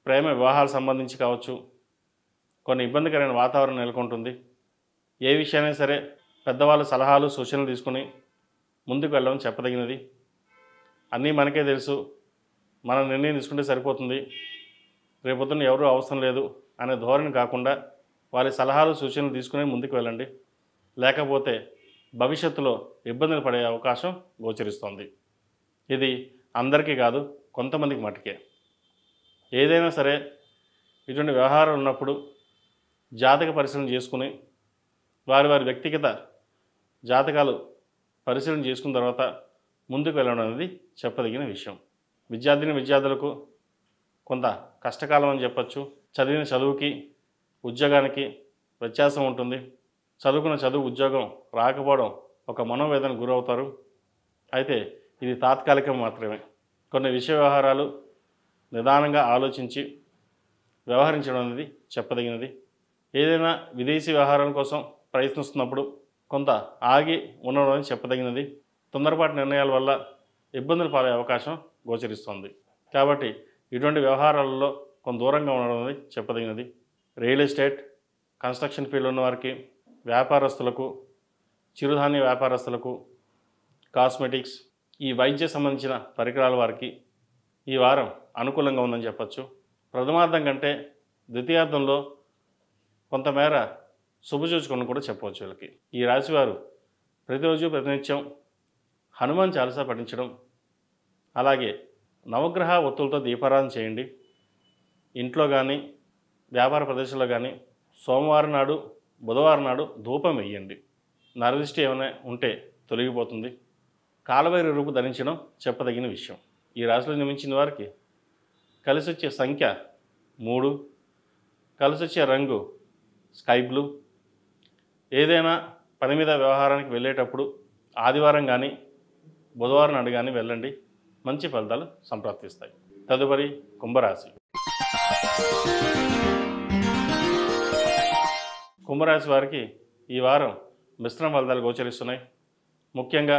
ప్రేమ వివాహాలకు సంబంధించి కావచ్చు, కొన్ని ఇబ్బందికరమైన వాతావరణం నెలకొంటుంది. ఏ విషయమైనా సరే పెద్దవాళ్ళ సలహాలు సూచనలు తీసుకుని ముందుకు వెళ్ళడం చెప్పదగినది. అన్నీ మనకే తెలుసు, మన నిర్ణయం తీసుకుంటే సరిపోతుంది, రేపొద్దున ఎవరూ అవసరం లేదు అనే ధోరణి కాకుండా వారి సలహాలు సూచనలు తీసుకుని ముందుకు వెళ్ళండి. లేకపోతే భవిష్యత్తులో ఇబ్బందులు పడే అవకాశం గోచరిస్తోంది. ఇది అందరికీ కాదు, కొంతమందికి మటుకే. ఏదైనా సరే ఇటువంటి వ్యవహారాలు ఉన్నప్పుడు జాతక పరిశీలన చేసుకుని వారి వారి వ్యక్తిగత జాతకాలు పరిశీలన చేసుకున్న తర్వాత ముందుకు వెళ్ళడం అనేది చెప్పదగిన విషయం. విద్యార్థులకు కొంత కష్టకాలం అని చెప్పచ్చు. చదివిన చదువుకి ఉద్యోగానికి వ్యత్యాసం ఉంటుంది. చదువుకున్న చదువు ఉద్యోగం రాకపోవడం ఒక మనోవేదనకు గురవుతారు. అయితే ఇది తాత్కాలికం మాత్రమే. కొన్ని విషయ వ్యవహారాలు నిదానంగా ఆలోచించి వ్యవహరించడం అనేది చెప్పదగినది. ఏదైనా విదేశీ వ్యవహారం కోసం ప్రయత్నిస్తున్నప్పుడు కొంత ఆగి ఉండడం అనేది చెప్పదగినది. తొందరపాటు నిర్ణయాల వల్ల ఇబ్బందులు పాలే అవకాశం గోచరిస్తుంది. కాబట్టి ఇటువంటి వ్యవహారాలలో కొంత దూరంగా ఉండడం అనేది చెప్పదగినది. రియల్ ఎస్టేట్, కన్స్ట్రక్షన్ ఫీల్డ్ ఉన్న వారికి, వ్యాపారస్తులకు, చిరుధాన్య వ్యాపారస్తులకు, కాస్మెటిక్స్, ఈ వైద్య సంబంధించిన పరికరాల వారికి ఈ వారం అనుకూలంగా ఉందని చెప్పచ్చు. ప్రథమార్థం కంటే ద్వితీయార్థంలో కొంతమేర శుభసూచకను కూడా చెప్పవచ్చు. వీళ్ళకి ఈ రాశివారు ప్రతిరోజు ప్రతినిత్యం హనుమాన్ చాలీసా పఠించడం, అలాగే నవగ్రహ ఒత్తులతో దీపారాధన చేయండి. ఇంట్లో కానీ వ్యాపార ప్రదేశంలో కానీ సోమవారం నాడు, బుధవారం నాడు ధూపం వేయండి. నరదిష్టి ఏమైనా ఉంటే తొలగిపోతుంది. కాలభైరవ రూపు ధరించడం చెప్పదగిన విషయం. ఈ రాశిలో జన్మించిన వారికి కలిసి వచ్చే సంఖ్య 3, కలిసి వచ్చే రంగు స్కై బ్లూ. ఏదైనా పని మీద వ్యవహారానికి వెళ్ళేటప్పుడు ఆదివారం కానీ బుధవారం నాడు కానీ వెళ్ళండి, మంచి ఫలితాలు సంప్రాప్తిస్తాయి. తదుపరి కుంభరాశి. కుంభరాశి వారికి ఈ వారం మిశ్రమ ఫలితాలు గోచరిస్తున్నాయి. ముఖ్యంగా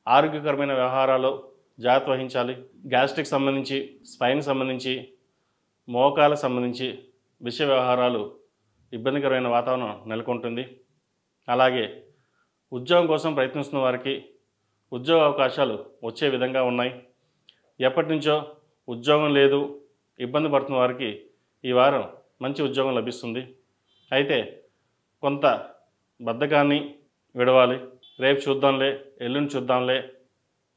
ఆరోగ్యకరమైన వ్యవహారాల్లో జాగ్రత్త వహించాలి. గ్యాస్ట్రిక్ సంబంధించి, స్పైన్ సంబంధించి, మోకాలకు సంబంధించి విషయ వ్యవహారాలు ఇబ్బందికరమైన వాతావరణం నెలకొంటుంది. అలాగే ఉద్యోగం కోసం ప్రయత్నిస్తున్న వారికి ఉద్యోగ అవకాశాలు వచ్చే విధంగా ఉన్నాయి. ఎప్పటి నుంచో ఉద్యోగం లేదు, ఇబ్బంది పడుతున్న వారికి ఈ వారం మంచి ఉద్యోగం లభిస్తుంది. అయితే కొంత బద్ధకాన్ని విడవాలి. రేపు చూద్దాంలే, ఎల్లుండి చూద్దాంలే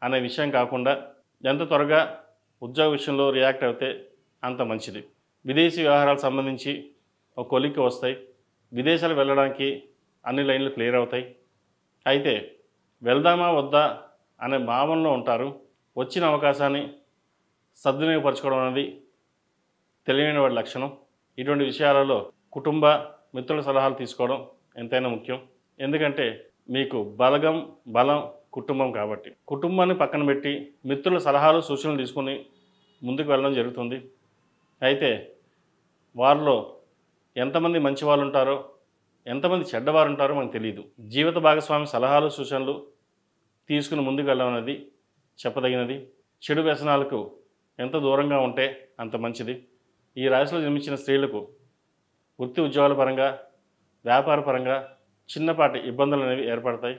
అనే విషయం కాకుండా ఎంత త్వరగా ఉద్యోగ విషయంలో రియాక్ట్ అయితే అంత మంచిది. విదేశీ వ్యవహారాలకు సంబంధించి ఒక కొలిక్కి వస్తాయి. విదేశాలు వెళ్ళడానికి అన్ని లైన్లు క్లియర్ అవుతాయి. అయితే వెళ్దామా వద్దా అనే భావనలో ఉంటారు. వచ్చిన అవకాశాన్ని సద్వినియోగపరచుకోవడం అనేది తెలియని వాడి లక్షణం. ఇటువంటి విషయాలలో కుటుంబ మిత్రుల సలహాలు తీసుకోవడం ఎంతైనా ముఖ్యం. ఎందుకంటే మీకు బలం కుటుంబం కాబట్టి కుటుంబాన్ని పక్కన పెట్టి మిత్రుల సలహాలు సూచనలు తీసుకుని ముందుకు వెళ్ళడం జరుగుతుంది. అయితే వారిలో ఎంతమంది మంచి వాళ్ళు ఉంటారో, ఎంతమంది చెడ్డవారు ఉంటారో మనకు తెలియదు. జీవిత భాగస్వామి సలహాలు సూచనలు తీసుకుని ముందుకు వెళ్ళడం అనేది చెప్పదగినది. చెడు వ్యసనాలకు ఎంత దూరంగా ఉంటే అంత మంచిది. ఈ రాశిలో జన్మించిన స్త్రీలకు వృత్తి ఉద్యోగాల పరంగా, వ్యాపార పరంగా చిన్నపాటి ఇబ్బందులు అనేవి ఏర్పడతాయి.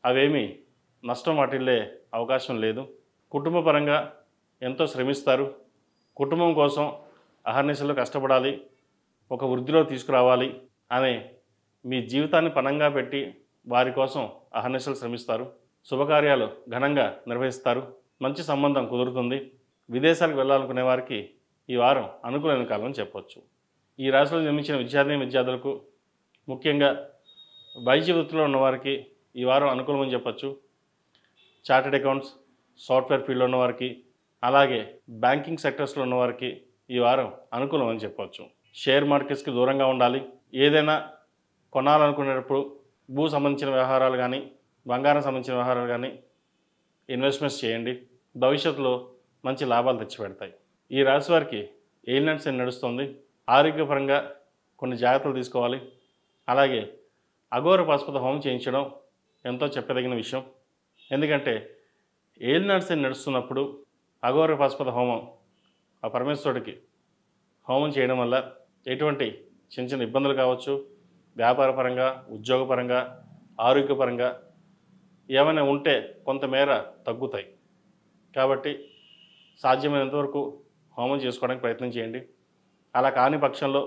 అవేమీ నష్టం వాటిల్లే అవకాశం లేదు. కుటుంబ పరంగా ఎంతో శ్రమిస్తారు. కుటుంబం కోసం అహర్నిశలు కష్టపడాలి, ఒక వృద్ధిలో తీసుకురావాలి అనే మీ జీవితాన్ని పణంగా పెట్టి వారి కోసం అహర్నిశలు శ్రమిస్తారు. శుభకార్యాలు ఘనంగా నిర్వహిస్తారు. మంచి సంబంధం కుదురుతుంది. విదేశాలకు వెళ్ళాలనుకునే వారికి ఈ వారం అనుకూలమైన కాలం అని చెప్పవచ్చు. ఈ రాశిలో జన్మించిన విద్యార్థులకు ముఖ్యంగా వైద్య వృత్తిలో ఉన్నవారికి ఈ వారం అనుకూలమని చెప్పచ్చు. చార్టెడ్ అకౌంట్స్, సాఫ్ట్వేర్ ఫీల్డ్లో ఉన్నవారికి, అలాగే బ్యాంకింగ్ సెక్టర్స్లో ఉన్నవారికి ఈ వారం అనుకూలం అని చెప్పవచ్చు. షేర్ మార్కెట్స్కి దూరంగా ఉండాలి. ఏదైనా కొనాలనుకునేటప్పుడు భూ సంబంధించిన వ్యవహారాలు కానీ, బంగారం సంబంధించిన వ్యవహారాలు కానీ ఇన్వెస్ట్మెంట్స్ చేయండి. భవిష్యత్తులో మంచి లాభాలు తెచ్చిపెడతాయి. ఈ రాశి వారికి ఏలినాటి శని నడుస్తుంది. ఆరోగ్యపరంగా కొన్ని జాగ్రత్తలు తీసుకోవాలి. అలాగే అఘోర పాశుపత హోమం చేయించడం ఎంతో చెప్పదగిన విషయం. ఎందుకంటే ఏలినాటి శని నడుస్తున్నప్పుడు అఘోర పాశుపత హోమం ఆ పరమేశ్వరుడికి హోమం చేయడం వల్ల ఎటువంటి చిన్న చిన్న ఇబ్బందులు కావచ్చు, వ్యాపారపరంగా, ఉద్యోగపరంగా, ఆరోగ్యపరంగా ఏమైనా ఉంటే కొంతమేర తగ్గుతాయి. కాబట్టి సాధ్యమైనంత వరకు హోమం చేసుకోవడానికి ప్రయత్నం చేయండి. అలా కాని పక్షంలో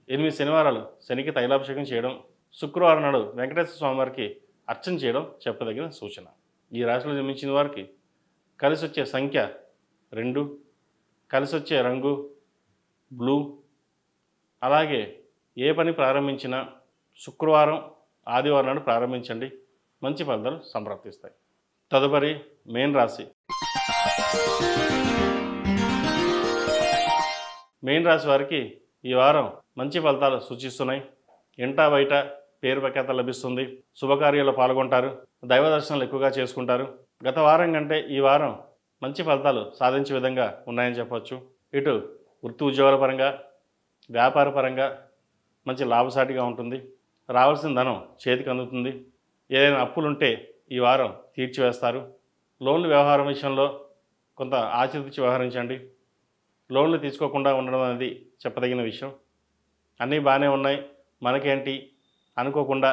8 శనివారాలు శనికి తైలాభిషేకం చేయడం, శుక్రవారం నాడు వెంకటేశ్వర స్వామివారికి అర్చన చేయడం చెప్పదగిన సూచన. ఈ రాశిలో జన్మించిన వారికి కలిసి వచ్చే సంఖ్య 2, కలిసి వచ్చే రంగు బ్లూ. అలాగే ఏ పని ప్రారంభించినా శుక్రవారం, ఆదివారం నాడు ప్రారంభించండి. మంచి ఫలితాలు సంప్రాప్తిస్తాయి. తదుపరి మేన్ రాశి. మేన్ రాశి వారికి ఈ వారం మంచి ఫలితాలు సూచిస్తున్నాయి. ఇంటా బయట పేరు ప్రఖ్యాత లభిస్తుంది. శుభకార్యాల్లో పాల్గొంటారు. దైవ దర్శనాలు ఎక్కువగా చేసుకుంటారు. గత వారం కంటే ఈ వారం మంచి ఫలితాలు సాధించే విధంగా ఉన్నాయని చెప్పవచ్చు. ఇటు వృత్తి ఉద్యోగాల పరంగా, వ్యాపార పరంగా మంచి లాభసాటిగా ఉంటుంది. రావాల్సిన ధనం చేతికి అందుతుంది. ఏదైనా అప్పులుంటే ఈ వారం తీర్చివేస్తారు. లోన్లు వ్యవహారం విషయంలో కొంత ఆచితూచి వ్యవహరించండి. లోన్లు తీసుకోకుండా ఉండడం అనేది చెప్పదగిన విషయం. అన్నీ బాగానే ఉన్నాయి, మనకేంటి అనుకోకుండా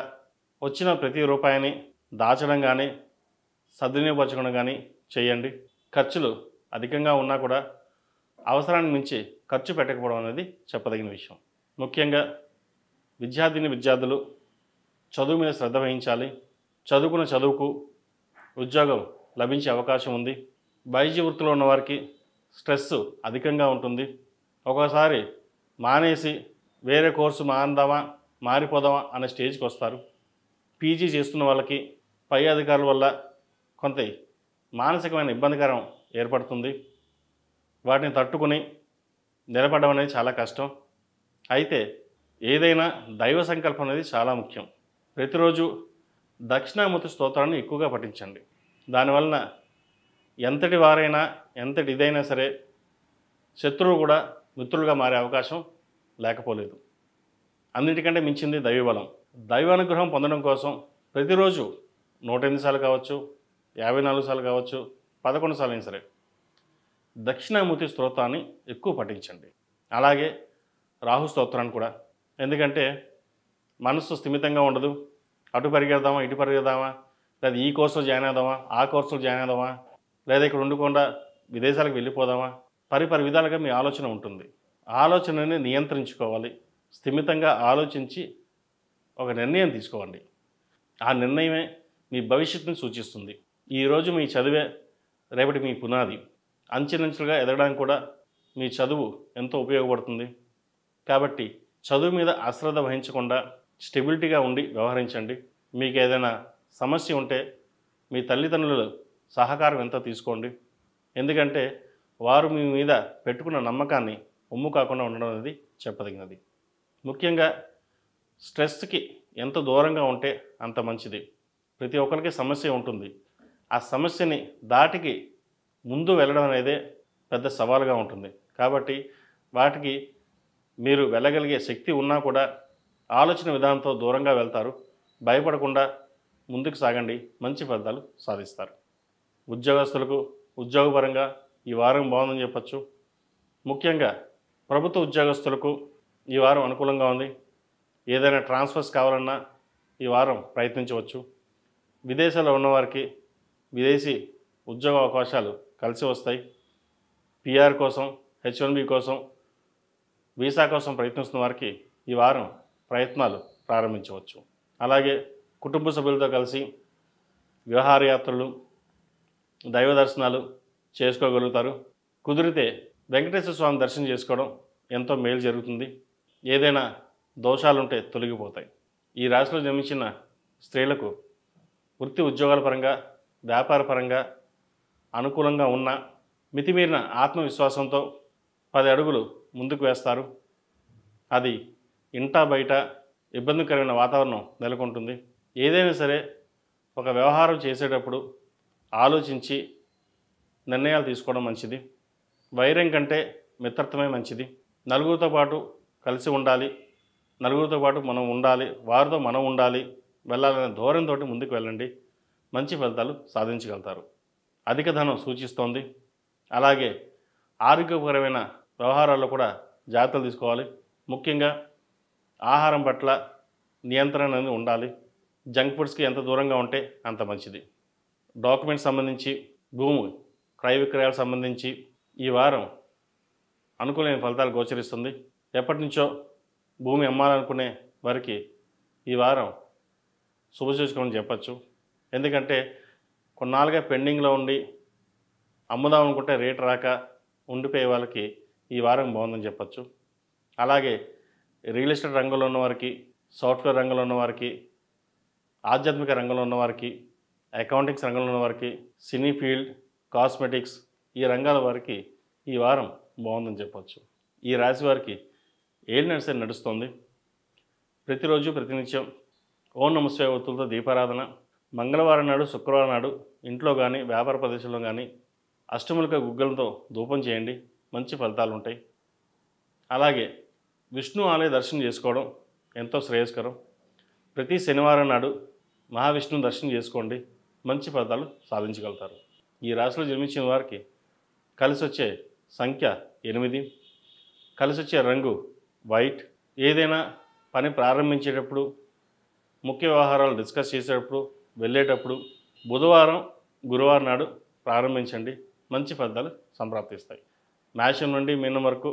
వచ్చిన ప్రతి రూపాయిని దాచడం కానీ, సద్వినియోగపరచడం కానీ చేయండి. ఖర్చులు అధికంగా ఉన్నా కూడా అవసరానికి మించి ఖర్చు పెట్టకపోవడం అనేది చెప్పదగిన విషయం. ముఖ్యంగా విద్యార్థులు చదువు మీద శ్రద్ధ వహించాలి. చదువుకున్న చదువుకు ఉద్యోగం లభించే అవకాశం ఉంది. వైద్య వృత్తిలో ఉన్నవారికి స్ట్రెస్ అధికంగా ఉంటుంది. ఒక్కోసారి మానేసి వేరే కోర్సు మారిపోదామా అనే స్టేజ్కి వస్తారు. పీజీ చేస్తున్న వాళ్ళకి పై అధికారుల వల్ల కొంత మానసికమైన ఇబ్బందికరం ఏర్పడుతుంది. వాటిని తట్టుకుని నిలబడడం అనేది చాలా కష్టం. అయితే ఏదైనా దైవ సంకల్పం అనేది చాలా ముఖ్యం. ప్రతిరోజు దక్షిణామూర్తి స్తోత్రాన్ని ఎక్కువగా పఠించండి. దానివలన ఎంతటి వారైనా, ఎంతటి ఇదైనా సరే శత్రువు కూడా మిత్రులుగా మారే అవకాశం లేకపోలేదు. అన్నిటికంటే మించింది దైవబలం. దైవానుగ్రహం పొందడం కోసం ప్రతిరోజు 108 సార్లు కావచ్చు, 54 సార్లు కావచ్చు, 11 సార్లు అయినా సరే దక్షిణామూర్తి స్తోత్రాన్ని ఎక్కువ పఠించండి. అలాగే రాహు స్తోత్రాన్ని కూడా. ఎందుకంటే మనసు స్థిమితంగా ఉండదు. అటు పరిగెడదామా, ఇటు పరిగెడదామా, లేదా ఈ కోర్సులో జాయిన్ అవుదామా, ఆ కోర్సులో జాయిన్ అవుదామా, లేదా ఇక్కడ ఉండకుండా విదేశాలకు వెళ్ళిపోదామా, పరిపరి విధాలుగా మీ ఆలోచన ఉంటుంది. ఆలోచనని నియంత్రించుకోవాలి. స్థిమితంగా ఆలోచించి ఒక నిర్ణయం తీసుకోండి. ఆ నిర్ణయమే మీ భవిష్యత్తుని సూచిస్తుంది. ఈరోజు మీ చదివే రేపటి మీ పునాది. అంచెలంచెలుగా ఎదగడానికి కూడా మీ చదువు ఎంతో ఉపయోగపడుతుంది. కాబట్టి చదువు మీద అశ్రద్ధ వహించకుండా స్టెబిలిటీగా ఉండి వ్యవహరించండి. మీకు ఏదైనా సమస్య ఉంటే మీ తల్లిదండ్రుల సహకారం ఎంతో తీసుకోండి. ఎందుకంటే వారు మీ మీద పెట్టుకున్న నమ్మకాన్ని ఒమ్ము కాకుండా ఉండడం అనేది చెప్పదగినది. ముఖ్యంగా స్ట్రెస్కి ఎంత దూరంగా ఉంటే అంత మంచిది. ప్రతి ఒక్కరికి సమస్య ఉంటుంది. ఆ సమస్యని దాటికి ముందు వెళ్ళడం అనేదే పెద్ద సవాలుగా ఉంటుంది. కాబట్టి వాటికి మీరు వెళ్ళగలిగే శక్తి ఉన్నా కూడా ఆలోచన విధానంతో దూరంగా వెళ్తారు. భయపడకుండా ముందుకు సాగండి. మంచి ఫలితాలు సాధిస్తారు. ఉద్యోగస్తులకు ఉద్యోగపరంగా ఈ వారం బాగుందని చెప్పచ్చు. ముఖ్యంగా ప్రభుత్వ ఉద్యోగస్తులకు ఈ వారం అనుకూలంగా ఉంది. ఏదైనా ట్రాన్స్ఫర్స్ కావాలన్నా ఈ వారం ప్రయత్నించవచ్చు. విదేశాల్లో ఉన్నవారికి విదేశీ ఉద్యోగ అవకాశాలు కలిసి వస్తాయి. పిఆర్ కోసం, H1B కోసం, వీసా కోసం ప్రయత్నిస్తున్న వారికి ఈ వారం ప్రయత్నాలు ప్రారంభించవచ్చు. అలాగే కుటుంబ సభ్యులతో కలిసి విహారయాత్రలు, దైవ దర్శనాలు చేసుకోగలుగుతారు. కుదిరితే వెంకటేశ్వర స్వామి దర్శనం చేసుకోవడం ఎంతో మేలు జరుగుతుంది. ఏదైనా దోషాలుంటే తొలగిపోతాయి. ఈ రాశిలో జన్మించిన స్త్రీలకు వృత్తి ఉద్యోగాల పరంగా, వ్యాపార పరంగా అనుకూలంగా ఉన్న మితిమీరిన ఆత్మవిశ్వాసంతో 10 అడుగులు ముందుకు వేస్తారు. అది ఇంటా బయట ఇబ్బందికరమైన వాతావరణం నెలకొంటుంది. ఏదైనా సరే ఒక వ్యవహారం చేసేటప్పుడు ఆలోచించి నిర్ణయాలు తీసుకోవడం మంచిది. వైరం కంటే మిత్రత్వమే మంచిది. నలుగురితో పాటు కలిసి ఉండాలి, నలుగురితో పాటు మనం ఉండాలి, వారితో మనం ఉండాలి, వెళ్ళాలనే ధోరణితో ముందుకు వెళ్ళండి. మంచి ఫలితాలు సాధించగలుగుతారు. అధిక ధనం సూచిస్తోంది. అలాగే ఆరోగ్యపరమైన వ్యవహారాల్లో కూడా జాగ్రత్తలు తీసుకోవాలి. ముఖ్యంగా ఆహారం పట్ల నియంత్రణ అనేది ఉండాలి. జంక్ ఫుడ్స్కి ఎంత దూరంగా ఉంటే అంత మంచిది. డాక్యుమెంట్స్ సంబంధించి, భూమి క్రయ విక్రయాలకు సంబంధించి ఈ వారం అనుకూలమైన ఫలితాలు గోచరిస్తుంది. ఎప్పటి నుంచో భూమి అమ్మాలనుకునే వారికి ఈ వారం శుభసూచకం అని చెప్పచ్చు. ఎందుకంటే కొన్నాళ్ళుగా పెండింగ్లో ఉండి అమ్ముదాం అనుకుంటే రేటు రాక ఉండిపోయే వాళ్ళకి ఈ వారం బాగుందని చెప్పచ్చు. అలాగే రియల్ ఎస్టేట్ రంగంలో ఉన్నవారికి, సాఫ్ట్వేర్ రంగంలో ఉన్నవారికి, ఆధ్యాత్మిక రంగంలో ఉన్నవారికి, అకౌంటింగ్స్ రంగంలో ఉన్నవారికి, సినీ ఫీల్డ్, కాస్మెటిక్స్ ఈ రంగాల వారికి ఈ వారం బాగుందని చెప్పచ్చు. ఈ రాశి వారికి ఏళ్ళు నడిసే నడుస్తుంది. ప్రతిరోజు ప్రతినిత్యం ఓం నమఃశివాయ ఒత్తులతో దీపారాధన, మంగళవారం నాడు, శుక్రవారం నాడు ఇంట్లో కానీ వ్యాపార ప్రదేశంలో కానీ అష్టములక గుగ్గలతో ధూపం చేయండి. మంచి ఫలితాలు ఉంటాయి. అలాగే విష్ణు ఆలయ దర్శనం చేసుకోవడం ఎంతో శ్రేయస్కరం. ప్రతి శనివారం నాడు మహావిష్ణు దర్శనం చేసుకోండి. మంచి ఫలితాలు సాధించగలుగుతారు. ఈ రాశిలో జన్మించిన వారికి కలిసి వచ్చే సంఖ్య 8, కలిసి వచ్చే రంగు వైట్. ఏదైనా పని ప్రారంభించేటప్పుడు, ముఖ్య వ్యవహారాలు డిస్కస్ చేసేటప్పుడు, వెళ్ళేటప్పుడు బుధవారం, గురువారం నాడు ప్రారంభించండి. మంచి ఫలితాలు సంప్రాప్తిస్తాయి. మేషం నుండి మీనం వరకు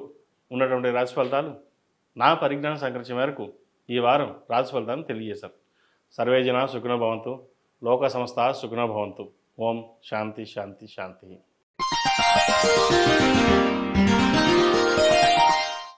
ఉన్నటువంటి రాశి ఫలితాలు నా పరిజ్ఞానం సంకరించే మేరకు ఈ వారం రాశి ఫలితాలను తెలియజేశాను. సర్వే జనా సుఖినో భవంతు, లోక సమస్తా సుఖినో భవంతు. ఓం శాంతి శాంతి శాంతి.